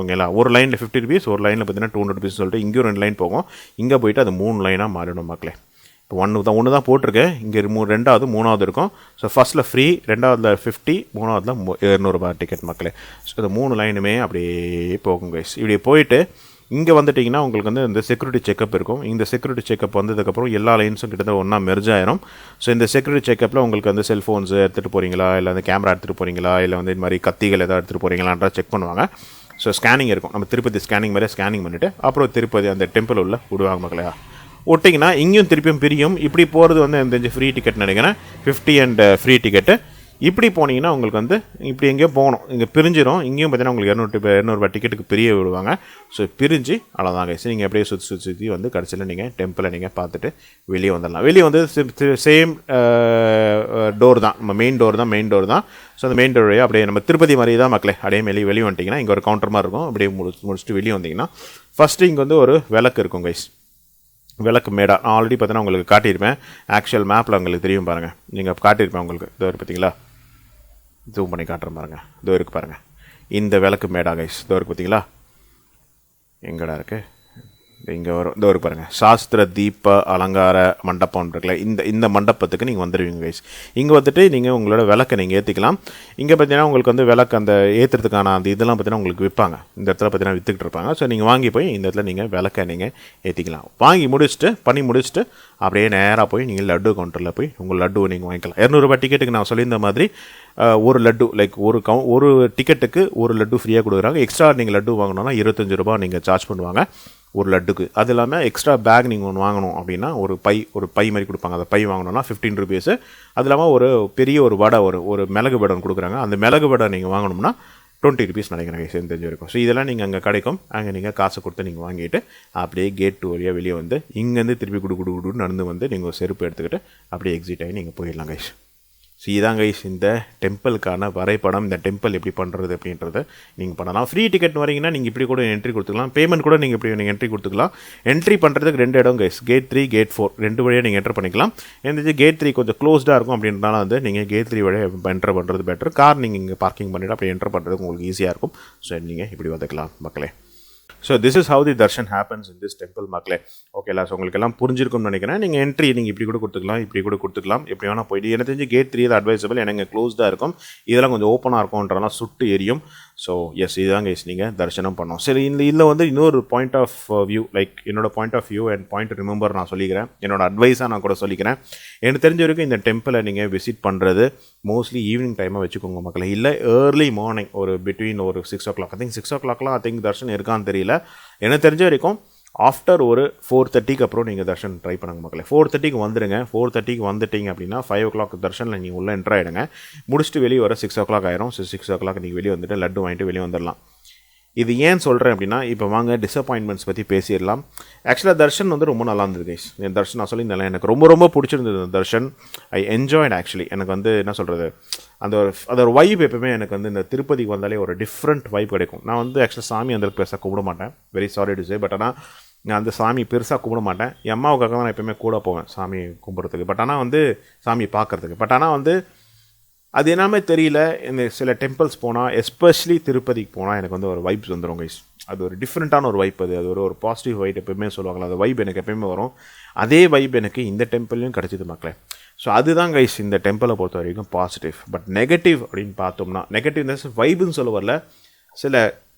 ஓகேங்களா? ஒரு லைனில் 50 ருபீஸ், ஒரு லைனில் பார்த்தீங்கன்னா 200 ருபீஸ் சொல்லிட்டு இங்கே 2 லைன் போகும். இங்கே போயிட்டு அது 3 லைனாக மாறிடும் மக்களே. இப்போ ஒன்று தான் போட்டிருக்கேன். இங்கே 2வது 3வது இருக்கும். ஸோ ஃபஸ்ட்டில் ஃப்ரீ, 2வதுல 50, 3வதுல 200 ரூபா டிக்கெட் மக்களே. ஸோ இந்த 3 லைனுமே அப்படியே போகும் கைஸ். இப்படி போயிட்டு இங்கே வந்துட்டிங்கன்னா உங்களுக்கு இந்த செக்யூரிட்டி செக்கப் இருக்கும். இந்த செக்யூரிட்டி செக்கப் வந்ததுக்கப்புறம் எல்லா லைன்ஸும் கிட்டத்தட்ட ஒன்றா மெர்ஜ் ஆயிரும். ஸோ இந்த செக்யூரிட்டி செக்கப்பில் உங்களுக்கு செல்ஃபோன்ஸ் எடுத்துகிட்டு போகிறீங்களா, இல்லை கேமரா எடுத்துகிட்டு போகிறீங்களா, இல்லை இந்த மாதிரி கத்திகள் எதாவது எடுத்துகிட்டு போகிறீங்களான்றா செக் பண்ணுவாங்க. ஸோ ஸ்கேனிங் இருக்கும். நம்ம திருப்பதி ஸ்கேனிங் மாதிரியே ஸ்கேனிங் பண்ணிவிட்டு அப்புறம் திருப்பதி அந்த டெம்பிள் உள்ள விடுவாங்க மக்களையா. விட்டிங்கன்னா இங்கேயும் திருப்பியும் பிரியும். இப்படி போகிறது எனக்கு தெரிஞ்சு ஃப்ரீ டிக்கெட் நினைக்கிறேன். 50 and ஃப்ரீ டிக்கெட்டு. இப்படி போனீங்கன்னா உங்களுக்கு இப்படி எங்கேயோ போகணும். இங்கே பிரிஞ்சிடும். இங்கேயும் பார்த்தீங்கன்னா உங்களுக்கு 200 ரூபாய் டிக்கெட்டுக்கு பிரிய விடுவாங்க. ஸோ பிரிஞ்சு அவ்வளோதாங்க. சரி, நீங்கள் அப்படியே சுற்றி கடைசியில் நீங்கள் டெம்பிளை நீங்கள் பார்த்துட்டு வெளியே வந்துடலாம். வெளியே சேம் டோர் தான், நம்ம மெயின் டோர் தான். ஸோ அந்த மெயின் டோர் அப்படியே நம்ம திருப்பதி மாதிரி தான் மக்களே. அப்படியே வெளியே வந்துட்டிங்கன்னா இங்கே ஒரு கவுண்டர் மாதிரி இருக்கும். அப்படியே முடிச்சுட்டு வெளியே வந்தீங்கன்னா ஃபஸ்ட்டு இங்கே ஒரு விளக்கு இருக்கும் கைஸ். விளக்கு மேடா நான் ஆல்ரெடி பார்த்தீங்கன்னா உங்களுக்கு காட்டியிருப்பேன். ஆக்சுவல் மேப்பில் உங்களுக்கு தெரியும் பாருங்கள். நீங்கள் காட்டியிருப்பேன் உங்களுக்கு. இதோ பார்த்தீங்களா, ஜூம் பண்ணி காட்டுறேன் பாருங்கள். இதோ இருக்குது பாருங்கள். இந்த விளக்கு மேடா கைஸ். இதோ இருக்குது பார்த்தீங்களா, எங்கடா இருக்குது, இங்கே வரும். இதோ இருக்கு பாருங்கள். சாஸ்திர தீப அலங்கார மண்டபம் இருக்குல்ல, இந்த மண்டபத்துக்கு நீங்கள் வந்துடுவீங்க கைஸ். இங்கே நீங்கள் உங்களோட விளக்கை நீங்கள் ஏற்றிக்கலாம். இங்கே பார்த்தீங்கன்னா உங்களுக்கு விளக்கு அந்த ஏற்றுறதுக்கான அந்த இதெல்லாம் பார்த்தீங்கன்னா உங்களுக்கு விற்பாங்க. இந்த இடத்துல பார்த்தீங்கன்னா விற்றுக்கிட்டு இருப்பாங்க. ஸோ நீங்கள் வாங்கி போய் இந்த இடத்துல நீங்கள் விளக்கை நீங்கள் ஏற்றிக்கலாம். வாங்கி பண்ணி முடிச்சுட்டு அப்படியே நேராக போய் நீங்கள் லட்டு கவுண்டரில் போய் உங்கள் லட்டுவை நீங்கள் வாங்கிக்கலாம். 200 ரூபாய் டிக்கெட்டுக்கு நான் சொல்லியிருந்த மாதிரி ஒரு லட்டு லைக் ஒரு டிக்கெட்டுக்கு ஒரு லட்டு ஃப்ரீயாக கொடுக்குறாங்க. எக்ஸ்ட்ரா நீங்கள் லட்டு வாங்கணுன்னா 25 ரூபா நீங்கள் சார்ஜ் பண்ணுவாங்க ஒரு லட்டுக்கு. அது இல்லாமல் எக்ஸ்ட்ரா பேக் நீங்கள் ஒன்று வாங்கணும் அப்படின்னா ஒரு பை மாதிரி கொடுப்பாங்க. அந்த பை வாங்கணும்னா 15 ருபீஸு. அது இல்லாமல் ஒரு பெரிய ஒரு வடை ஒரு மிளகு வடை கொடுக்குறாங்க. அந்த மிளகு வடை நீங்கள் வாங்கணும்னா 20 ருபீஸ் நினைக்கிறேன் சேர்ந்து தெரிஞ்சு இருக்கும். ஸோ இதெல்லாம் நீங்கள் அங்கே கிடைக்கும். அங்கே நீங்கள் காசை கொடுத்து நீங்கள் வாங்கிட்டு அப்படியே கேட் 2 வழியாக வெளியே வந்து இங்கேருந்து திருப்பி குடு நடந்து நீங்கள் செருப்பு எடுத்துக்கிட்டு அப்படியே எக்ஸிட் ஆகி நீங்கள் போயிடலாம் கைஸ். ஸோ இதான் கைஸ் இந்த டெம்பிளுக்கான வரைபடம். இந்த டெம்பிள் எப்படி பண்ணுறது அப்படின்றத நீங்கள் பண்ணலாம். ஃப்ரீ டிக்கெட் வரீங்கன்னா நீங்கள் இப்படி கூட என்ட்ரி கொடுத்துக்கலாம். பேமெண்ட் கூட நீங்கள் இப்படி நீங்கள் என்ட்ரி கொடுத்துக்கலாம். என்ட்ரி பண்ணுறதுக்கு 2 இடம் கைஸ், கேட் 3 கேட் 4 2 வழியாக நீங்கள் என்ட்ரு பண்ணிக்கலாம். எந்த கேட் 3 கொஞ்சம் க்ளோஸ்டாக இருக்கும் அப்படின்றனால நீங்கள் கேட் 3 வழியாக என்ட்ரு பண்ணுறது பெட்டர். கார் நீங்கள் இங்கே பார்க்கிங் பண்ணிவிட்டு அப்படி என்ட்ரு பண்ணுறதுக்கு உங்களுக்கு ஈஸியாக இருக்கும். ஸோ நீங்கள் இப்படி வந்துக்கலாம் மக்களே. So this is how the Darshan happens in this temple மக்களே. ஓகேலா? ஸோ உங்களுக்கு எல்லாம் புரிஞ்சிருக்கும்னு நினைக்கிறேன். நீங்கள் என்ட்ரி நீங்கள் இப்படி கூட கொடுத்துக்கலாம், எப்படி வேணால் போயிட்டு. எனக்கு தெரிஞ்சு கேட் 3 அட்வைசபிள். எனக்கு க்ளோஸ்டாக இருக்கும். இதெல்லாம் கொஞ்சம் ஓப்பனாக இருக்கும்ன்றலாம் சுட்டு எரியும். ஸோ எஸ் இதுதான் கைஸ் நீங்கள் தரிசனம் பண்ணோம். சரி, இதில் வந்து இன்னொரு பாயிண்ட் ஆஃப் வியூ, லைக் என்னோட point of view and point remember நான் சொல்லிக்கிறேன். என்னோட அட்வைஸாக நான் கூட சொல்லிக்கிறேன். எனக்கு தெரிஞ்ச வரைக்கும் இந்த டெம்பிளை நீங்கள் விசிட் பண்ணுறது மோஸ்ட்லி ஈவினிங் டைமாக வச்சுக்கோங்க மக்களை. இல்லை ஏர்லி மார்னிங் ஒரு பிட்வீன் ஒரு 6 o'clock. ஐ திங்க் 6 o'clockலாம் ஐ திங்க் தர்ஷன் இருக்கான்னு தெரியல. எனக்கு தெரிஞ்ச வரைக்கும் ஆஃப்டர் ஒரு 4:30க்கு அப்புறம் நீங்கள் தர்ஷன் ட்ரை பண்ணுங்க மக்களே. 4:30க்கு வந்துடுங்க. 4:30க்கு வந்துட்டீங்க அப்படின்னா 5 o'clock தர்ஷனில் நீங்கள் உள்ளே என்ட்ரு ஆகிடுங்க. முடிச்சுட்டு வெளியே வர 6 o'clock ஆயிரும். 6 o'clock நீங்கள் வெளியே வந்துட்டு லட்டு வாங்கிட்டு வெளியே வந்துடலாம். இது ஏன் சொல்கிறேன் அப்படின்னா, இப்போ வாங்க டிசப்பாயின்மெண்ட்ஸ் பற்றி பேசிடலாம். ஆக்சுவலாக தர்ஷன் வந்து ரொம்ப நல்லா இருந்தது கைஸ். என் தர்ஷன் நான் சொல்லியிருந்தேன், எனக்கு ரொம்ப ரொம்ப பிடிச்சிருந்தது தர்ஷன். I enjoyed actually. எனக்கு வந்து என்ன சொல்கிறது, அந்த ஒரு வைப் எப்பவுமே எனக்கு வந்து இந்த திருப்பதிக்கு வந்தாலே ஒரு டிஃப்ரெண்ட் வைப் கிடைக்கும். நான் வந்து ஆக்சுவலாக சாமி அந்த பெருசாக கும்பிட மாட்டேன், very sorry to say. But ஆனால் நான் அந்த சாமி பெருசாக கும்பிட மாட்டேன். என் அம்மாவுக்காக தான் நான் எப்போயுமே கூட போவேன் சாமி கும்பிட்றதுக்கு. பட் ஆனால் வந்து சாமி பார்க்குறதுக்கு. பட் ஆனால் வந்து அது என்னமே தெரியல, இந்த சில டெம்பிள்ஸ் போனால், எஸ்பெஷலி திருப்பதிக்கு போனால் எனக்கு வந்து ஒரு வைப்ஸ் வந்துடும் கைஸ். அது ஒரு டிஃப்ரெண்ட்டான ஒரு வைப். அது ஒரு பாசிட்டிவ் வைப் எப்பவுமே சொல்லுவாங்களா, அந்த வைப் எனக்கு எப்பயுமே வரும். அதே வைப் எனக்கு இந்த டெம்பிள்லையும் கிடச்சிது மக்களே. ஸோ அதுதான் கைஸ் இந்த டெம்பிளை பொறுத்த வரைக்கும் பாசிட்டிவ். பட் நெகட்டிவ் அப்படின்னு பார்த்தோம்னா, நெகட்டிவ் இந்த சென்ஸ் வைப்புன்னு சொல்ல வரல, சில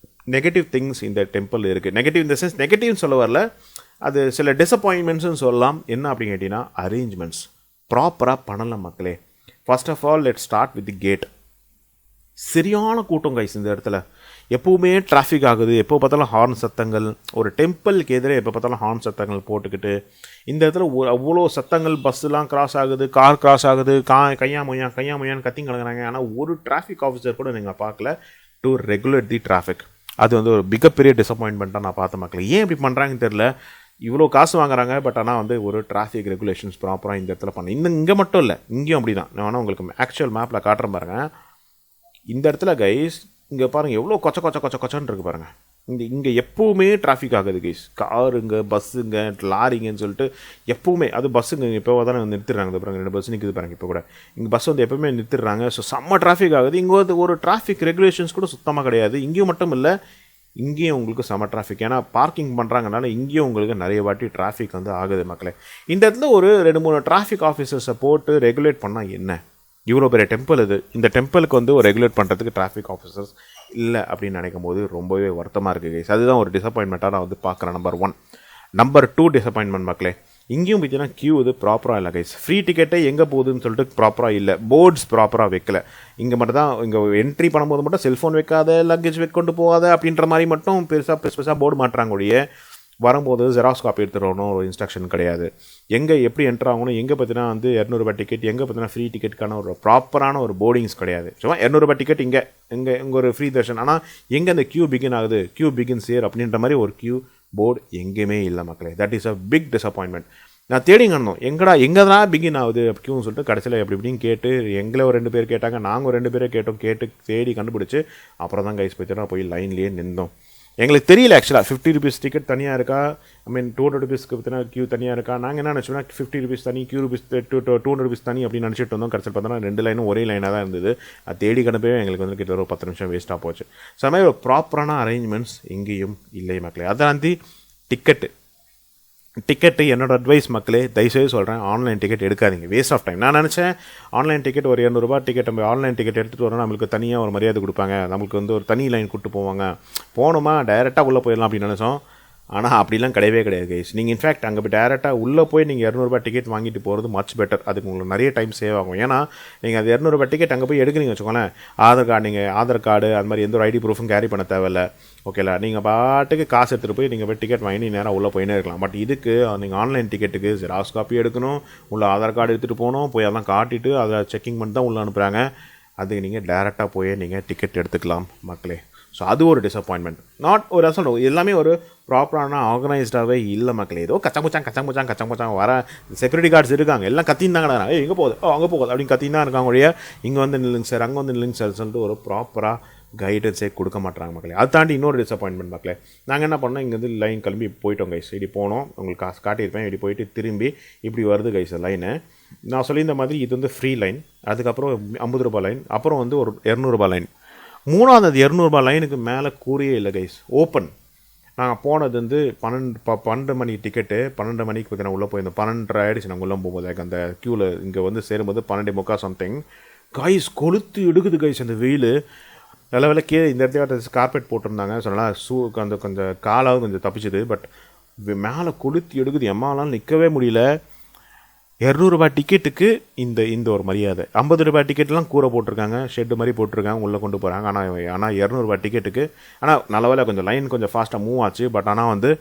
நெகட்டிவ் திங்ஸ் இந்த டெம்பிள் இருக்குது. நெகட்டிவ் இந்த சென்ஸ் நெகட்டிவ்னு சொல்ல வரல, அது சில டிசப்பாயின்மெண்ட்ஸ்னு சொல்லலாம். என்ன அப்படின்னு கேட்டிங்கன்னா, அரேஞ்ச்மெண்ட்ஸ் ப்ராப்பராக பண்ணலாம் மக்களே. First of all let start with the gate. சரியான கூட்டம் கைஸ் இந்த இடத்துல. எப்போவுமே டிராஃபிக் ஆகுது, எப்போ பார்த்தாலும் ஹார்ன் சத்தங்கள். ஒரு டெம்பிளுக்கு எதிரே எப்போ பார்த்தாலும் ஹார்ன் சத்தங்கள் போட்டுக்கிட்டு இந்த இடத்துல அவ்வளோ சத்தங்கள். பஸ்ஸுலாம் கிராஸ் ஆகுது, கார் கிராஸ் ஆகுது, கையா மொய்யான்னு கத்தி கிடக்குறாங்க. ஆனால் ஒரு டிராஃபிக் ஆஃபீஸர் கூட நீங்கள் பார்க்கல டு ரெகுலேட் தி டிராஃபிக். அது வந்து ஒரு மிகப்பெரிய டிசப்பாயின்மெண்ட்டாக நான் பார்த்த மக்கள். ஏன் இப்படி பண்ணுறாங்கன்னு தெரில. இவ்வளோ காசு வாங்குறாங்க, பட் ஆனால் வந்து ஒரு டிராஃபிக் ரெகுலேஷன்ஸ் ப்ராப்பராக இந்த இடத்துல பண்ண. இங்கே மட்டும் இல்லை, இங்கேயும் அப்படி தான். நான் வேணால் உங்களுக்கு ஆக்சுவல் மேப்பில் காட்டுறேன் பாருங்கள். இந்த இடத்துல கைஸ் இங்கே பாருங்கள் எவ்வளோ கொச்சன்னு இருக்குது பாருங்கள். இங்கே எப்போவுமே டிராஃபிக் ஆகுது கைஸ். காருங்க, பஸ்ஸுங்க, லாரிங்கன்னு சொல்லிட்டு எப்போவுமே. அது பஸ்ஸுங்க இப்போ தானே நிறுத்திடுறாங்க. இந்த பாருங்கள் 2 பஸ் நிற்குது பாருங்கள். இப்போ கூட இங்கே பஸ் வந்து எப்போவுமே நிறுத்திடுறாங்க. ஸோ செம்ம டிராஃபிக் ஆகுது. இங்கே வந்து ஒரு டிராஃபிக் ரெகுலேஷன்ஸ் கூட சுத்தமாக கிடையாது. இங்கேயும் மட்டும் இல்லை, இங்கேயும் உங்களுக்கு செம டிராஃபிக். ஏன்னா பார்க்கிங் பண்ணுறாங்கனால இங்கேயும் உங்களுக்கு நிறைய வாட்டி டிராஃபிக் வந்து ஆகுது மக்களே. இந்த இடத்துல ஒரு 2-3 டிராஃபிக் ஆஃபீஸர்ஸை போட்டு ரெகுலேட் பண்ணால் என்ன, இவ்வளோ பெரிய டெம்பிள் இது. இந்த டெம்பிளுக்கு வந்து ஒரு ரெகுலேட் பண்ணுறதுக்கு டிராஃபிக் ஆஃபீஸர்ஸ் இல்லை அப்படின்னு நினைக்கும் போது ரொம்பவே வருத்தமாக இருக்குது கைஸ். அதுதான் ஒரு டிசப்பாயின்மெண்ட்டாக நான் வந்து பார்க்குறேன். நம்பர் 1. நம்பர் 2 டிசப்பாயின்மெண்ட் மக்களே, இங்கேயும் பார்த்தீங்கன்னா கியூ இது ப்ராப்பராக இல்லை கைஸ். ஃப்ரீ டிக்கெட்டே எங்கே போகுதுன்னு சொல்லிட்டு ப்ராப்பராக இல்லை. போர்ட்ஸ் ப்ராப்பராக வைக்கல. இங்கே மட்டும் தான் இங்கே என்ட்ரி பண்ணும்போது மட்டும் செல்ஃபோன் வைக்காத, லக்கேஜ் கொண்டு போகாத அப்படின்ற மாதிரி மட்டும் பெருசாக போர்டு மாட்டுறாங்க ஒழிய, வரும்போது ஜெராக்ஸ் காப்பி எடுத்துகிட்டு ஒரு இன்ஸ்ட்ரக்ஷன் கிடையாது. எங்கே எப்படி என்ட்ரு ஆகணும், எங்கே பார்த்தீங்கன்னா வந்து 200 ரூபாய் டிக்கெட், எங்கே பார்த்தீங்கன்னா ஃப்ரீ டிக்கெட்டுக்கான ஒரு ப்ராப்பரான ஒரு போர்டிங்ஸ் கிடையாது. சும்மா 200 ரூபாய் டிக்கெட் இங்கே ஒரு ஃப்ரீ தர்ஷன். ஆனால் எங்கே அந்த கியூ பிகின் ஆகுது, கியூ பிகின்ஸ் ஹியர் அப்படின்ற மாதிரி ஒரு கியூ போர்டு எங்கேயுமே இல்லை மக்களே. That is a big disappointment. நான் தேடிங்க இருந்தோம், எங்கே தான் பிகின் ஆகுது கியூன்னு சொல்லிட்டு. கடைசியில் எப்படி இப்படின்னு கேட்டு எங்களை ஒரு 2 பேர் கேட்டாங்க, நாங்கள் ஒரு 2 பேரை கேட்டோம். கேட்டு தேடி கண்டுபிடிச்சி அப்புறம் தான் கைஸ் பார்த்தீங்கன்னா போய் லைன்லேயே நின்றோம். எங்களுக்கு தெரியல ஆக்சுவலாக 50 rupees டிக்கெட் தனியாக இருக்கா, ஐ மீன் 200 rupeesக்கு பார்த்தீங்கன்னா கியூ தனியாக இருக்கா. நாங்கள் என்ன நினச்சோம்னா 50 rupees தனி, கியூ 200 rupees தனி அப்படின்னு நினச்சிட்டு வந்தோம். கடைசியில் பார்த்தோன்னா 2 லைனும் ஒரே லைனாக தான் இருந்தது. அது தேடி கண்டுப்பே எங்களுக்கு வந்து கிட்ட ஒரு 10 நிமிஷம் வேஸ்ட்டாக போச்சு. ஸோ அது மாதிரி ஒரு ப்ராப்பரான அரேஞ்ச்மெண்ட்ஸ் எங்கேயும் இல்லை மக்களே. அதாந்தி டிக்கெட்டு என்னோடய அட்வைஸ் மக்களே, தயவுசெய்து சொல்கிறேன், ஆன்லைன் டிக்கெட் எடுக்காதீங்க, வேஸ்ட் ஆஃப் டைம். நான் நினச்சேன் ஆன்லைன் டிக்கெட் ஒரு 200 ரூபாய் டிக்கெட், நம்ம ஆன்லைன் டிக்கெட் எடுத்துகிட்டு வரோம், நம்மளுக்கு தனியாக ஒரு மரியாதை கொடுப்பாங்க, நம்மளுக்கு வந்து ஒரு தனி லைன் கூப்பிட்டு போவாங்க, போகணுமா டைரெக்டாக உள்ளே போயிடலாம் அப்படின்னு நினச்சோம். ஆனால் அப்படிலாம் கிடையவே கிடையாது கைஸ். நீங்கள் இன்ஃபேக்ட் அங்கே போய் டேரெக்டாக உள்ளே போய் நீங்கள் 200 ரூபாய் டிக்கெட் வாங்கிட்டு போகிறது மச் பெட்டர். அதுக்கு உங்களுக்கு நிறைய டைம் சேவ் ஆகும். ஏன்னா நீங்கள் அது 200 ரூபாய் டிக்கெட் அங்கே போய் எடுக்கிறீங்க வச்சுக்கோங்களேன், ஆதார் கார்டு அது மாதிரி எந்த ஒரு ஐடி ப்ரூஃபும் கேரி பண்ண தேவையில்லை. ஓகேலா, நீங்கள் பாட்டுக்கு காசு எடுத்துகிட்டு போய் நீங்கள் போய் டிக்கெட் வாங்கி நேராக உள்ளே போயினே இருக்கலாம். பட் இதுக்கு நீங்கள் ஆன்லைன் டிக்கெட்டுக்கு ஜெராக்ஸ் காப்பி எடுக்கணும், உள்ள ஆதார் கார்டு எடுத்துகிட்டு போகணும், போய் அதெல்லாம் காட்டிட்டு அதை செக்கிங் பண்ணி தான் உள்ளே அனுப்புகிறாங்க. அதுக்கு நீங்கள் டேரெக்டாக போய் நீங்கள் டிக்கெட் எடுத்துக்கலாம் மக்களே. ஸோ அது ஒரு டிசப்பாயின்மெண்ட். நாட் ஒரு சொல்கிறோம், எல்லாமே ஒரு ப்ராப்பரான ஆர்கனைஸ்டாகவே இல்லை மக்களே. ஏதோ கச்சமுச்சாங்க வர செக்யூரிட்டி கார்ட்ஸ் இருக்காங்க, எல்லாம் கத்தின்னு எங்கே போகுது, அங்கே போகுது அப்படின்னு கத்தின்னு தான் இருக்காங்க ஒழிய இங்கே வந்து நில்லுங்க சார், அங்கே வந்து நில்லுங்க சார் சொல்லிட்டு ஒரு ப்ராப்பராக கைடன்ஸே கொடுக்க மாட்டாங்க மக்களே. அதை தாண்டி இன்னொரு டிசப்பாயின்மெண்ட் மக்களே, நாங்கள் என்ன பண்ணோம், இங்கேருந்து லைன் கிளம்பி போயிட்டோம் கைஸ். இப்படி போனோம், உங்களுக்கு காசு காட்டியிருப்பேன், இப்படி போயிட்டு திரும்பி இப்படி வருது கைஸ் லைனு. நான் சொல்லியிருந்த மாதிரி இது வந்து ஃப்ரீ லைன், அதுக்கப்புறம் 50 ரூபாய் லைன், அப்புறம் வந்து ஒரு 200 ரூபாய் லைன், மூணாவது 200 ரூபாய் லைனுக்கு மேலே கூறியே இல்லை கைஸ், ஓப்பன். நாங்கள் போனது வந்து 12 மணி டிக்கெட்டு, 12 மணிக்கு பார்த்தீங்கன்னா உள்ளே போயிருந்தோம். 12:30 ஆகிடுச்சு நாங்கள் உள்ளே போகும்போது. அந்த க்யூவில் இங்கே வந்து சேரும்போது 12:45 சம்திங். கைஸ் கொளுத்து எடுக்குது கைஸ் அந்த வெயில். நல்ல வேலை கீழே இந்த இடத்துல கார்பெட் போட்டிருந்தாங்க. ஸோ நல்லா அந்த கொஞ்சம் காலாவது கொஞ்சம் தப்பிச்சுது. பட் மேலே கொளுத்தி எடுக்குது, எம்மாலாம் நிற்கவே முடியல. 200 ரூபாய் டிக்கெட்டுக்கு இந்த ஒரு மரியாதை. 50 ரூபாய் டிக்கெட்லாம் கூரை போட்டிருக்காங்க, ஷெட்டு மாதிரி போட்டிருக்காங்க, உள்ளே கொண்டு போகிறாங்க. ஆனால் 200 ரூபாய் டிக்கெட்டுக்கு ஆனால் நல்ல வேலை கொஞ்சம் லைன் கொஞ்சம் ஃபாஸ்ட்டாக மூவ் ஆச்சு. பட் ஆனால் வந்து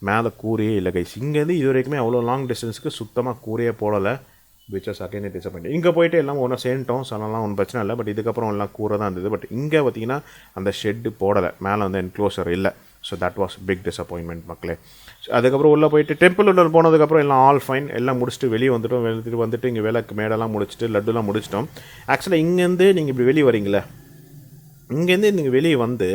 மேலே கூரையே இல்லை கைஸ். இங்கேருந்து இது வரைக்குமே அவ்வளோ லாங் டிஸ்டன்ஸுக்கு சுத்தமாக கூரையே போடலை. Which was again disappoint. இங்கே போயிட்டு எல்லாம் ஒன்றும் சேர்ந்துட்டோம், ஸோ அதெல்லாம் ஒன்றும் பிரச்சனை இல்லை. பட் இதுக்கப்புறம் எல்லாம் கூரை தான் இருந்தது. பட் இங்கே பார்த்தீங்கன்னா அந்த ஷெட்டு போடலை, மேலே வந்து என்க்ளோசர் இல்லை. So that was big disappointment மக்களே. அதுக்கப்புறம் உள்ளே போயிட்டு டெம்பிள் உள்ள போனதுக்கப்புறம் எல்லாம் ஆல் ஃபைன், எல்லாம் முடிச்சுட்டு வெளியே வந்துட்டு இங்கே விளக்கு மேடெல்லாம் முடிச்சுட்டு லட்டுலாம் முடிச்சிட்டோம். ஆக்சுவலாக இங்கேருந்து நீங்கள் இப்படி வெளியே வரீங்களே, இங்கேருந்து நீங்கள் வெளியே வந்து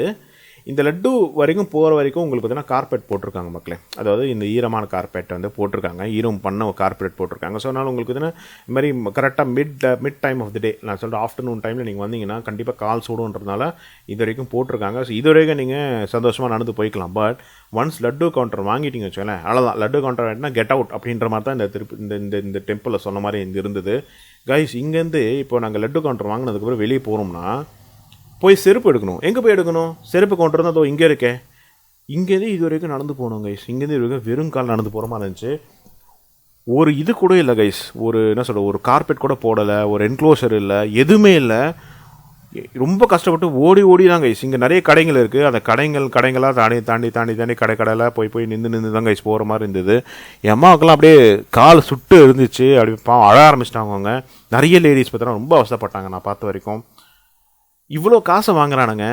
இந்த லட்டு வரைக்கும் போகிற வரைக்கும் உங்களுக்கு பார்த்தீங்கன்னா கார்பெட் போட்டிருக்காங்க மக்களே. அதாவது இந்த ஈரமான கார்பெட் வந்து போட்டிருக்காங்க, ஈரம் பண்ண கார்பெட் போட்டிருக்காங்க. ஸோ அதனால் உங்களுக்கு பார்த்தீங்கன்னா இந்த மாதிரி கரெக்டாக மிட் டைம் ஆஃப் த டே, நான் சொல்கிறேன் ஆஃப்டர்நூன் டைமில் நீங்கள் வந்தீங்கன்னா கண்டிப்பாக கால் சூடுன்றதுனால இது வரைக்கும் போட்டிருக்காங்க. ஸோ இது வரைக்கும் நீங்கள் சந்தோஷமாக நடந்து போய்க்கலாம். பட் ஒன்ஸ் லட்டு கவுண்டர் வாங்கிட்டீங்க வச்சுக்கோங்களேன், அவ்வளோதான். லட்டு கவுண்டர் ஆகிட்டுனா கெட் அவுட் அப்படின்ற மாதிரி தான் இந்த டெம்பிளில் சொன்ன மாதிரி இந்த இருந்தது கைஸ். இங்கேருந்து இப்போ நாங்கள் லட்டு கவுண்டர் வாங்கினதுக்கப்புறம் வெளியே போகிறோம்னா போய் செருப்பு எடுக்கணும். எங்கே போய் எடுக்கணும்? செருப்பு கவுண்டர் தான் அதோ இங்கே இருக்கேன். இங்கேருந்து இது வரைக்கும் நடந்து போகணும் கைஸ். இங்கேருந்து இது வரைக்கும் வெறும் கால் நடந்து போகிற மாதிரி இருந்துச்சு. ஒரு இது கூட இல்லை கைஸ், ஒரு என்ன சொல்கிற ஒரு கார்பெட் கூட போடலை, ஒரு என்க்ளோசர் இல்லை, எதுவுமே இல்லை. ரொம்ப கஷ்டப்பட்டு ஓடி தான் கைஸ். இங்கே நிறைய கடைகள் இருக்குது, அந்த கடைங்களாக தாண்டி கடையில் போய் நின்று தான் கைஸ் போகிற மாதிரி இருந்தது. என் அம்மாவுக்கெல்லாம் அப்படியே கால் சுட்டு இருந்துச்சு. அப்படி அழ ஆரம்பிச்சிட்டாங்க அவங்க. நிறைய லேடிஸ் பார்த்தோன்னா ரொம்ப அவசரப்பட்டாங்க நான் பார்த்த வரைக்கும். இவ்வளோ காசை வாங்குறானுங்க,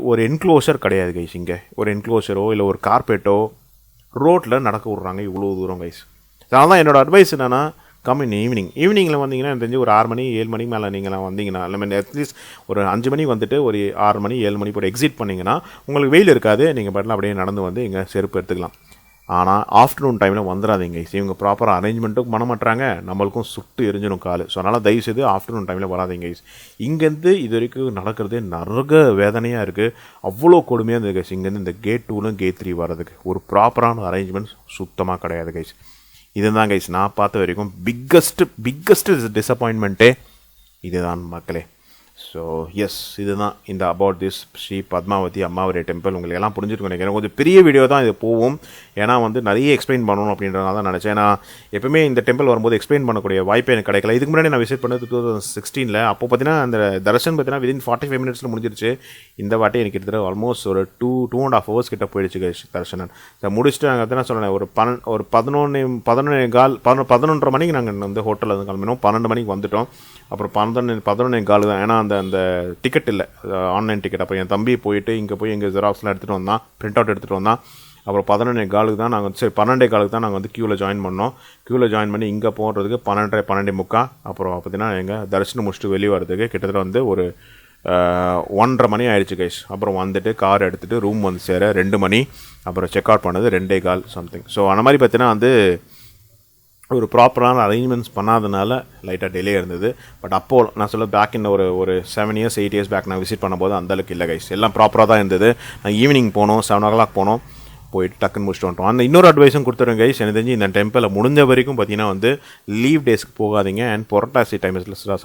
ஒரு என்க்ளோசர் கிடையாது கைஸ். இங்கே ஒரு என்க்ளோசரோ இல்லை ஒரு கார்பெட்டோ ரோட்டில் நடக்க விட்றாங்க இவ்வளோ தூரம் கைஸ். அதனால தான் என்னோடய அட்வைஸ் என்னென்னா, கம்மிங் ஈவினிங்கில் வந்தீங்கன்னா எனக்கு தெரிஞ்சு ஒரு 6 மணி 7 மணிக்கு மேலே நீங்களாம் வந்தீங்கன்னா, இல்லை அட்லீஸ்ட் ஒரு 5 மணிக்கு வந்துட்டு ஒரு 6 மணி 7 மணி போட்டு எக்ஸிட் பண்ணிங்கன்னா உங்களுக்கு வெயில் இருக்காது. நீங்கள் பாட்டில் அப்படியே நடந்து வந்து இங்கே செருப்பு எடுத்துக்கலாம். ஆனால் ஆஃப்டர்நூன் டைமில் வந்துடாதீங்க கைஸ். இவங்க ப்ராப்பராக அரேஞ்ச்மெண்ட்டும் பண்ண மாட்டாங்க, நம்மளுக்கும் சுட்டு எரிஞ்சிடும் கால். ஸோ அதனால் தயவுசெய்து ஆஃப்டர்நூன் டைமில் வராதிங்க கைஸ். இங்கேருந்து இது வரைக்கும் நடக்கிறதே நரக வேதனையாக இருக்குது, அவ்வளோ கொடுமையாக இருந்தது கைஸ். இங்கேருந்து இந்த கேட் 2லும் கேட் 3 வர்றதுக்கு ஒரு ப்ராப்பரான அரேஞ்ச்மெண்ட்ஸ் சுத்தமாக கிடையாது கைஸ். இதுதான் கைஸ் நான் பார்த்த வரைக்கும் பிக்கஸ்ட் டிசப்பாயின்மெண்ட்டே இதுதான் மக்களே. ஸோ எஸ், இதுதான் இந்த about this Sri Padmavathi Ammavathi temple. உங்களுக்கு எல்லாம் புரிஞ்சுட்டு நினைக்கிறேன். கொஞ்சம் பெரிய வீடியோ தான் இது போகும், ஏன்னா வந்து நிறைய எக்ஸ்பிளைன் பண்ணணும் அப்படின்றனால தான் நினச்சேன். ஏன்னா எப்பவுமே இந்த டெம்பிள் வரும்போது எக்ஸ்பிளைன் பண்ணக்கூடிய வாய்ப்பு எனக்கு கிடைக்கல. இதுக்கு முன்னாடி நான் விசிட் பண்ணது 2016. அப்போ பார்த்தீங்கன்னா அந்த தர்ஷன் பார்த்தீங்கன்னா விதின் 45 மினிட்ஸில் முடிஞ்சிருச்சு. இந்த வாட்டி எனக்கு கிட்டத்தட்ட ஆல்மோஸ்ட் ஒரு 2.5 hours கிட்ட போயிடுச்சு தர்ஷனன். முடிச்சுட்டு நாங்கள் தான் சொன்னேன், ஒரு 11:30 மணிக்கு நாங்கள் வந்து ஹோட்டலில் வந்து கிளம்பினோம். 12 மணிக்கு வந்துட்டோம். அப்புறம் 11:15 தான், ஏன்னா அந்த டிக்கெட் இல்லை, ஆன்லைன் டிக்கெட். அப்போ என் தம்பி போயிட்டு இங்கே போய் எங்கள் ஜெராக்ஸ்லாம் எடுத்துகிட்டு வந்தான், பிரிண்ட் அவுட் எடுத்துகிட்டு வந்தான். அப்புறம் 11:15 தான் நாங்கள் 12:15 தான் நாங்கள் வந்து க்யூவில் ஜாயின் பண்ணோம். க்யூவில் ஜாயின் பண்ணி இங்கே போகிறதுக்கு 12:30. அப்புறம் பார்த்தீங்கன்னா எங்கள் தரிசனம் முடிச்சுட்டு வெளியே வரதுக்கு கிட்டத்தட்ட வந்து ஒரு 1:30 மணி ஆயிடுச்சு கைஸ். அப்புறம் வந்துட்டு கார் எடுத்துகிட்டு ரூம் வந்து சேர 2 மணி. அப்புறம் செக் அவுட் பண்ணது 2:15 சம்திங். ஸோ அந்த மாதிரி பார்த்தீங்கன்னா வந்து ஒரு ப்ராப்பரான அரேஞ்ச்மெண்ட்ஸ் பண்ணாதனால லைட்டாக டிலே இருந்தது. பட் அப்போது நான் சொல்ல பேக் இன்னும் ஒரு 7 years 8 years பேக் நான் விசிட் பண்ணும்போது அந்தளவுக்கு இல்லை கைஸ். எல்லாம் ப்ராப்பராக தான் இருந்தது. நான் ஈவினிங் போனோம், 7 o'clock போனோம், போயிட்டு டக்குன்னு முடிச்சுட்டு வந்துட்டோம். அந்த இன்னொரு அட்வைஸும் கொடுத்துருங்க கைஸ். எனக்கு தெரிஞ்சு இந்த டெம்பிளில் முடிஞ்ச வரைக்கும் பார்த்தீங்கன்னா வந்து லீவ் டேஸ்க்கு போகாதீங்க, அண்ட் புரட்டாசி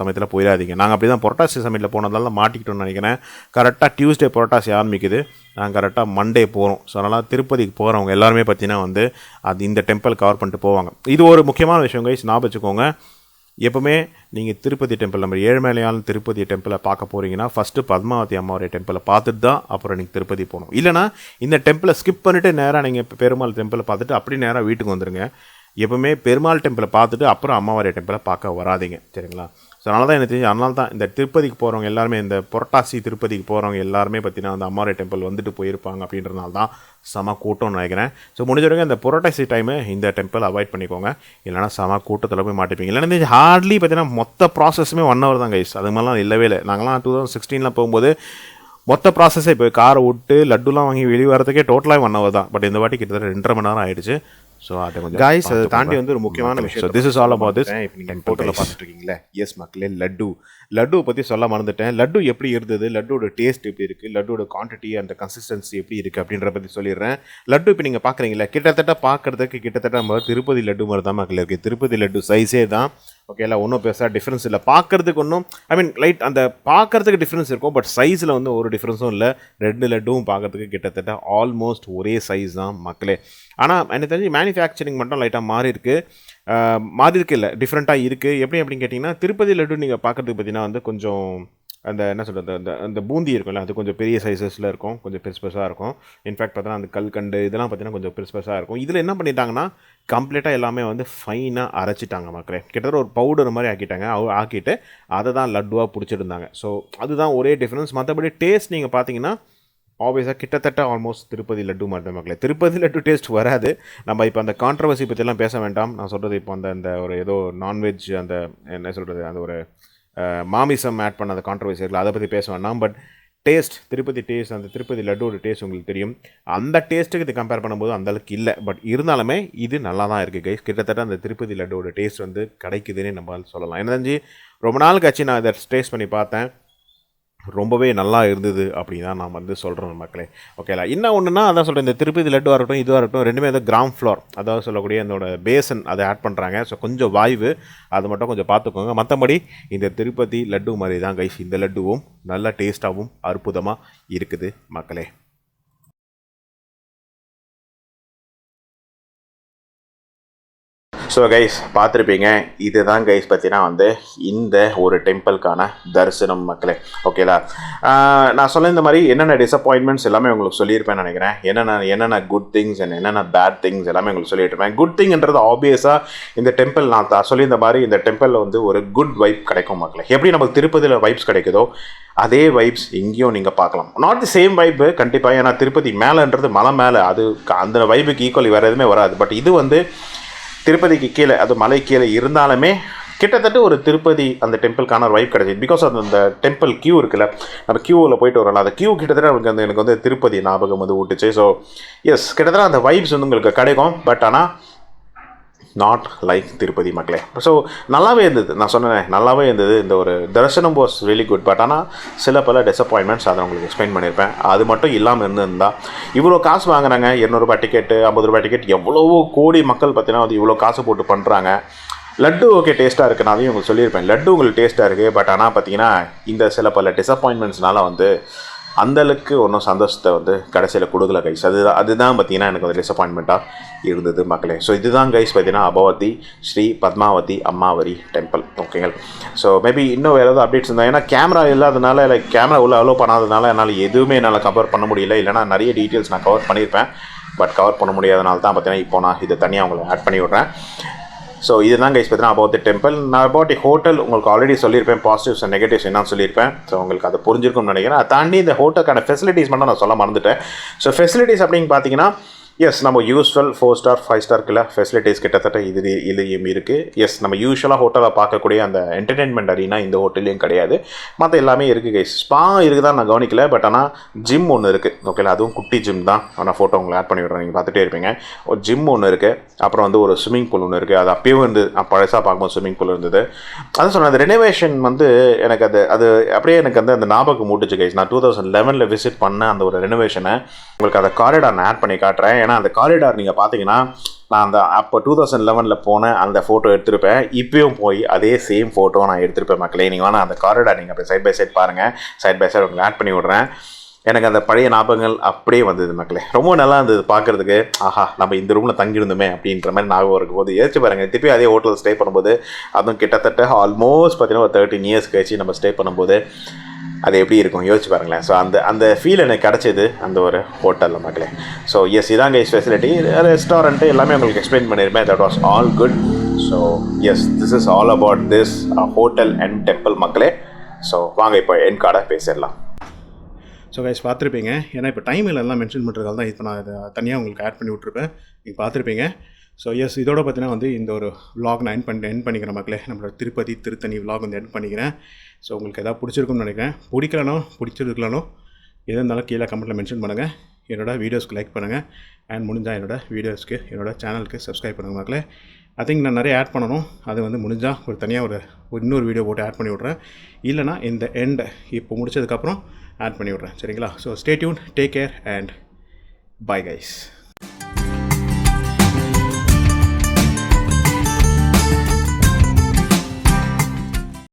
சமயத்தில் போயிடாதீங்க. நாங்கள் அப்படி தான் புரட்டாசி சமயத்தில் போனதால மாட்டிக்கிட்டோம்னு நினைக்கிறேன். கரெக்டாக டியூஸ்டே புரட்டாசி ஆரம்பிக்குது, நாங்கள் கரெக்டாக மண்டே போகிறோம். ஸோ அதனால் திருப்பதிக்கு போகிறவங்க எல்லாருமே பார்த்தீங்கன்னா வந்து இந்த டெம்பிள் கவர் பண்ணிட்டு போவாங்க. இது ஒரு முக்கியமான விஷயம் கைஸ், ஞாபகம் வச்சுக்கோங்க. எப்போவுமே நீங்கள் திருப்பதி டெம்பிள் நம்ம ஏழுமலையான் திருப்பதி டெம்பிளை பார்க்க போகிறீங்கன்னா ஃபஸ்ட்டு பத்மாவதி அம்மாவுடைய டெம்பிளை பார்த்துட்டு தான் அப்புறம் நீங்கள் திருப்பதி போகணும். இல்லைனா இந்த டெம்பிளை ஸ்கிப் பண்ணிவிட்டு நேராக நீங்கள் பெருமாள் டெம்பிளை பார்த்துட்டு அப்படி நேராக வீட்டுக்கு வந்துடுங்க. எப்போவுமே பெருமாள் டெம்பிளை பார்த்துட்டு அப்புறம் அம்மாவாரிய டெம்பிளை பார்க்க வராதிங்க, சரிங்களா? ஸோ அதனால தான் எனக்கு தெரிஞ்சு, அதனால தான் இந்த திருப்பதிக்கு போகிறவங்க எல்லாருமே, இந்த புரட்டாசி திருப்பதிக்கு போகிறவங்க எல்லாருமே பார்த்தீங்கன்னா அந்த அம்மாவாரிய டெம்பிள் வந்துட்டு போயிருப்பாங்க. அப்படின்றனால தான் செம கூட்டம்னு நினைக்கிறேன். ஸோ முடிஞ்ச வரைக்கும் இந்த புரட்டாசி டைமு இந்த டெம்பிள் அவாய்ட் பண்ணிக்கோங்க, இல்லைனா செம கூட்டத்தில் போய் மாட்டிப்பீங்க. இல்லைன்னா ஹார்ட்லி பார்த்தீங்கன்னா மொத்த ப்ராசஸுமே 1 hour தான் கைஸ். அது மாதிரிலாம் இல்லவே இல்லை. நாங்களாம் 2016 போகும்போது மொத்த ப்ராசஸே இப்போ காரை விட்டு லட்டுலாம் வாங்கி வெளியே வரதுக்கே டோட்டலாக 1 hour தான். பட் இந்த வாட்டி கிட்டத்தட்ட 2.5 மணி நேரம் ஆயிடுச்சு. ஸோ அதை கொஞ்சம் கைஸ் அதை தாண்டி வந்து ஒரு முக்கியமான விஷயம். This is all about this. இப்போ நீங்கள் ஃபோட்டோவில் பார்த்துட்டு இருக்கீங்களே, எஸ் மக்களே, லட்டு லட்டுவை பற்றி சொல்ல மறந்துட்டேன். லட்டு எப்படி இருந்தது, லட்டோட டேஸ்ட் எப்படி இருக்குது, லட்டோட குவான்டிட்டி அந்த கன்சிஸ்டன்சி எப்படி இருக்குது அப்படின்ற பற்றி சொல்லிடுறேன். லட்டு இப்போ நீங்கள் பார்க்குறீங்களா, கிட்டத்தட்ட பார்க்குறதுக்கு கிட்டத்தட்ட நம்ம திருப்பதி லட்டு மாதிரி தான் மக்கள் இருக்குது. திருப்பதி லட்டு சைஸே தான். ஓகேல, ஒன்றும் பெருசாக டிஃப்ரென்ஸ் இல்லை. பார்க்குறதுக்கு ஒன்றும் லைட் அந்த பார்க்குறதுக்கு டிஃப்ரென்ஸ் இருக்கும், பட் சைஸில் வந்து ஒரு டிஃப்ரென்ஸும் இல்லை. 2 லட்டும் பார்க்குறதுக்கு கிட்டத்தட்ட ஆல்மோஸ்ட் ஒரே சைஸ் தான் மக்களே. ஆனால் எனக்கு தெரிஞ்சு மேனுஃபேக்சரிங் மட்டும் லைட்டாக மாறி இருக்கு இல்லை, டிஃப்ரெண்ட்டாக இருக்குது. எப்படி அப்படின்னு கேட்டிங்கன்னா, திருப்பதி லட்டு நீங்கள் பார்க்குறதுக்கு பார்த்தீங்கன்னா வந்து கொஞ்சம் அந்த என்ன சொல்கிறது, அந்த பூந்தி இருக்கும்ல, அது கொஞ்சம் பெரிய சைஸஸில் இருக்கும், கொஞ்சம் பெருசாக இருக்கும். இன்ஃபேக்ட் பார்த்தீங்கன்னா அந்த கல்கண்டு இதெல்லாம் பார்த்தீங்கன்னா கொஞ்சம் பெருசாக இருக்கும். இதில் என்ன பண்ணிட்டாங்கன்னா கம்ப்ளீட்டாக எல்லாமே வந்து ஃபைனாக அரைச்சிட்டாங்க மக்களே. கிட்டத்தட்ட ஒரு பவுடர் மாதிரி ஆக்கிட்டு அதை தான் லட்டுவாக பிடிச்சிருந்தாங்க. ஸோ அதுதான் ஒரே டிஃப்ரென்ஸ். மற்றபடி டேஸ்ட் நீங்கள் பார்த்தீங்கன்னா ஆப்வியஸாக கிட்டத்தட்ட ஆல்மோஸ்ட் திருப்பதி லட்டு மாதிரி தான் மக்களே. திருப்பதி லட்டு டேஸ்ட் வராது. நம்ம இப்போ அந்த கான்ட்ரவர்சி பற்றிலாம் பேச வேண்டாம். நான் சொல்கிறது இப்போ அந்த ஒரு ஏதோ நான்வெஜ் அந்த என்ன சொல்கிறது, அந்த ஒரு மாமிசம் ஆட் பண்ண அந்த கான்ட்ரவர்சி இருக்குல்ல, அதை பற்றி பேச வேண்டாம். பட் டேஸ்ட், திருப்பதி டேஸ்ட், அந்த திருப்பதி லட்டோட டேஸ்ட் உங்களுக்கு தெரியும். அந்த டேஸ்ட்டுக்கு இது கம்பேர் பண்ணும்போது அந்தளவுக்கு இல்லை. பட் இருந்தாலுமே இது நல்லா தான் இருக்குது கைஸ். கிட்டத்தட்ட அந்த திருப்பதி லட்டோட டேஸ்ட் வந்து கிடைக்குதுன்னே நம்ம சொல்லலாம். என்ன தெரிஞ்சு ரொம்ப நாள் கழிச்சு நான் இதை டேஸ்ட் பண்ணி பார்த்தேன். ரொம்பவே நல்லா இருந்தது அப்படின்னு தான் நான் வந்து சொல்கிறேன் மக்களே. ஓகேலா, என்ன ஒன்றுனா அதான் சொல்கிறேன், இந்த திருப்பதி லட்டுவாக இருக்கட்டும் இதுவாக இருக்கட்டும் ரெண்டுமே வந்து கிராம் ஃப்ளோர், அதாவது சொல்லக்கூடிய அதோட பேசன் அதை ஆட் பண்ணுறாங்க. ஸோ கொஞ்சம் வாய்வு அது மட்டும் கொஞ்சம் பார்த்துக்கோங்க. மற்றபடி இந்த திருப்பதி லட்டு மாதிரி தான் கைஸ் இந்த லட்டுவும் நல்ல டேஸ்ட்டாகவும் அற்புதமாக இருக்குது மக்களே. ஸோ கைஸ் பார்த்துருப்பீங்க, இது தான் கைஸ் பார்த்தீங்கன்னா வந்து இந்த ஒரு டெம்பிளுக்கான தரிசனம் மக்களே. ஓகேலா, நான் சொல்ல இந்த மாதிரி என்னென்ன டிசப்பாயின்மெண்ட்ஸ் எல்லாமே உங்களுக்கு சொல்லியிருப்பேன்னு நினைக்கிறேன். என்னென்ன குட் திங்ஸ் அண்ட் என்னென்ன பேட் திங்ஸ் எல்லாமே உங்களுக்கு சொல்லியிருப்பேன். குட் திங்ன்றது ஆப்வியஸாக இந்த டெம்பிள் நான் சொல்லியிருந்த மாதிரி இந்த டெம்பிளில் வந்து ஒரு குட் வைப் கிடைக்கும் மக்களே. எப்படி நமக்கு திருப்பதியில் வைப்ஸ் கிடைக்குதோ அதே வைப்ஸ் இங்கேயும் நீங்கள் பார்க்கலாம். நாட் தி சேம் வைப்பு கண்டிப்பாக, ஏன்னா திருப்பதி மேலேன்றது மலை மேலே, அது அந்த வைப்புக்கு ஈக்குவலி வேறு எதுவுமே வராது. பட் இது வந்து திருப்பதிக்கு கீழே, அது மலை கீழே இருந்தாலுமே கிட்டத்தட்ட ஒரு திருப்பதி அந்த டெம்பிளுக்கான வைப் கிடைச்சிது. பிகாஸ் அது அந்த டெம்பிள் கியூ இருக்குல்ல, நம்ம கியூவில் போயிட்டு வரலாம், அந்த கியூ கிட்டத்தட்ட எனக்கு வந்து திருப்பதி ஞாபகம் வந்து ஊட்டுச்சு. ஸோ எஸ், கிட்டத்தட்ட அந்த வைப்ஸ் வந்து உங்களுக்கு கிடைக்கும். பட் ஆனால் நாட் லைக் திருப்பதி மக்களே. ஸோ நல்லாவே இருந்தது, நான் சொன்னேன் நல்லாவே இருந்தது. இந்த ஒரு தரிசனம் வாஸ் ரியலி குட். பட் ஆனால் சில பல டிசப்பாயின்மெண்ட்ஸ் அதை உங்களுக்கு எக்ஸ்பிளைன் பண்ணியிருப்பேன். அது மட்டும் இல்லாமல் இருந்திருந்தால் இவ்வளோ காசு வாங்குறாங்க, 200 டிக்கெட்டு, 50 டிக்கெட், எவ்வளவோ கோடி மக்கள் பார்த்தீங்கன்னா வந்து இவ்வளோ காசு போட்டு பண்ணுறாங்க. லட்டு ஓகே டேஸ்ட்டாக இருக்குது, நான் அதையும் உங்களுக்கு சொல்லியிருப்பேன். லட்டு உங்களுக்கு டேஸ்ட்டாக இருக்குது. பட் ஆனால் பார்த்தீங்கன்னா இந்த சில பல டிசப்பாயின்மெண்ட்ஸ்னால வந்து அந்தளவுக்கு ஒன்றும் சந்தோஷத்தை வந்து கடைசியில் கொடுக்கல கைஸ். அதுதான் பார்த்தீங்கன்னா எனக்கு வந்து டிசப்பாயின்மெண்ட்டாக இருந்தது மக்களே. ஸோ இதுதான் கைஸ் பார்த்தீங்கன்னா அபவதி ஸ்ரீ பத்மாவதி அம்மாவரி டெம்பிள். ஓகேங்க. ஸோ மேபி இன்னும் வேறு ஏதாவது அப்டேட்ஸ் இருந்தால், ஏன்னா கேமரா இல்லாதனால, லைக் கேமரா உள்ள அலோவ் பண்ணாதனால என்னால் எதுவுமே என்னால் கவர் பண்ண முடியல. இல்லைனா நிறைய டீட்டெயில்ஸ் நான் கவர் பண்ணியிருப்பேன். பட் கவர் பண்ண முடியாதனால தான் பார்த்தீங்கன்னா இப்போ நான் இதை தனியாக உங்களுக்கு ஆட் பண்ணி விட்றேன். ஸோ இதுதான் கைஸ் பார்த்தீங்கன்னா அபவுட் தி டெம்பிள். நான் அபவுட் தி ஹோட்டல் உங்களுக்கு ஆல்ரெடி சொல்லியிருப்பேன், பாசிட்டிவ்ஸ் அண்ட் நெகட்டிவ்ஸ் என்னன்னு சொல்லியிருப்பேன். ஸோ உங்களுக்கு அதை புரிஞ்சிருக்கும்னு நினைக்கிறேன். அதை தாண்டி இந்த ஹோட்டலுக்கான ஃபெசிலிட்டிஸ் மட்டும் நான் சொல்ல மறந்துட்டேன். ஸோ ஃபெசிலிட்டிஸ் அப்படின்னு பார்த்தீங்கன்னா எஸ், நம்ம யூஸ்வல் 4 ஸ்டார் 5 ஸ்டார்க்குள்ள ஃபெசிலிட்டிஸ் கிட்டத்தட்ட இதுலேயும் இருக்குது. எஸ், நம்ம யூஸ்வலாக ஹோட்டலில் பார்க்கக்கூடிய அந்த என்டர்டெயின்மெண்ட் அரினா இந்த ஹோட்டல்லையும் கிடையாது. மற்ற எல்லாமே இருக்குது கைஸ். ஸ்பா இருக்குதான் நான் கவனிக்கல. பட் ஆனால் ஜிம் ஒன்று இருக்குது. ஓகேல, அதுவும் குட்டி ஜிம் தான். ஆனால் ஃபோட்டோ உங்களுக்கு ஆட் பண்ணி விட்றேன், நீங்கள் பார்த்துட்டே இருப்பீங்க. ஒரு ஜிம் ஒன்று இருக்குது. அப்புறம் வந்து ஒரு ஸ்விம்மிங் பூல் ஒன்று இருக்குது. அது அப்பயும் வந்து பழசாக பார்க்கும்போது ஸ்விம்மிங் பூல் இருந்தது. அதான் சொன்னேன், அந்த ரெனோவேஷன் வந்து எனக்கு அது அப்படியே எனக்கு வந்து அந்த ஞாபகம் மூட்டுச்சு கைஸ். நான் 2011 விசிட் பண்ண அந்த ஒரு ரெனோவேஷனை உங்களுக்கு அந்த காரிடார் நான் ஆட் பண்ணி காட்டுறேன். ஏன்னா அந்த காரிடார் நீங்கள் பார்த்தீங்கன்னா நான் அந்த அப்போ 2011 போன அந்த ஃபோட்டோ எடுத்திருப்பேன். இப்போயும் போய் அதே சேம் ஃபோட்டோ நான் எடுத்திருப்பேன் மக்களே. நீங்கள் வேணால் அந்த காரிடார் நீங்கள் அப்படி சைட் பை சைட் பாருங்கள். சைட் பை சைட் உங்களுக்கு ஆட் பண்ணி விட்றேன். எனக்கு அந்த பழைய ஞாபகங்கள் அப்படியே வந்தது மக்களே. ரொம்ப நல்லா இருந்தது பார்க்குறதுக்கு. ஆஹா, நம்ம இந்த ரூமில் தங்கியிருந்தோமே அப்படின்ற மாதிரி ஞாபகம் இருக்கும்போது யோசிச்சு பாருங்கள். திருப்பி அதே ஹோட்டலில் ஸ்டே பண்ணும்போது, அதுவும் கிட்டத்தட்ட ஆல்மோஸ்ட் பார்த்தீங்கன்னா ஒரு 13 இயர்ஸ் கழிச்சு நம்ம ஸ்டே பண்ணும்போது அது எப்படி இருக்கும் யோசிச்சு பாருங்களேன். ஸோ அந்த ஃபீல் எனக்கு கிடச்சிது அந்த ஒரு ஹோட்டலில் மக்களே. ஸோ எஸ், இதாங்க கைஸ் ஃபெசிலிட்டி. ரெஸ்டாரண்ட்டு எல்லாமே உங்களுக்கு எக்ஸ்பிளைன் பண்ணியிருப்பேன். That was all good. So yes, this is all about this hotel and temple மக்களே. ஸோ வாங்க இப்போ என் கார்டை பேசிடலாம். ஸோ கைஸ் பார்த்துருப்பீங்க, ஏன்னா இப்போ டைமில் எல்லாம் மென்ஷன் பண்ணுறதால தான் இப்போ நான் இதை தனியாக உங்களுக்கு ஆட் பண்ணி விட்ருப்பேன். நீங்கள் பார்த்துருப்பீங்க. ஸோ எஸ், இதோட பார்த்தீங்கன்னா வந்து இந்த ஒரு விலாக் நான் என் பண்ணிக்கிறேன் மக்களே. நம்மளோட திருப்பதி திருத்தணி விலாக் வந்து என் பண்ணிக்கிறேன். ஸோ உங்களுக்கு எதாவது பிடிச்சிருக்கும்னு நினைக்கிறேன். பிடிச்சிருக்கலானோ எது இருந்தாலும் கீழே கமெண்ட்டில் மென்ஷன் பண்ணுங்கள். என்னோடய வீடியோஸ்க்கு லைக் பண்ணுங்கள். அண்ட் முடிஞ்சால் என்னோடய வீடியோஸ்க்கு என்னோடய சேனலுக்கு சப்ஸ்கிரைப் பண்ணுங்கள் மக்களே. ஐ திங்க் நான் நிறைய ஆட் பண்ணணும். அது வந்து முடிஞ்சால் ஒரு தனியாக ஒரு இன்னொரு வீடியோ போட்டு ஆட் பண்ணி விட்றேன். இல்லைனா இந்த எண்ட் இப்போ முடிச்சதுக்கப்புறம் ஆட் பண்ணி விட்றேன். சரிங்களா? So stay tune, take care and bye guys.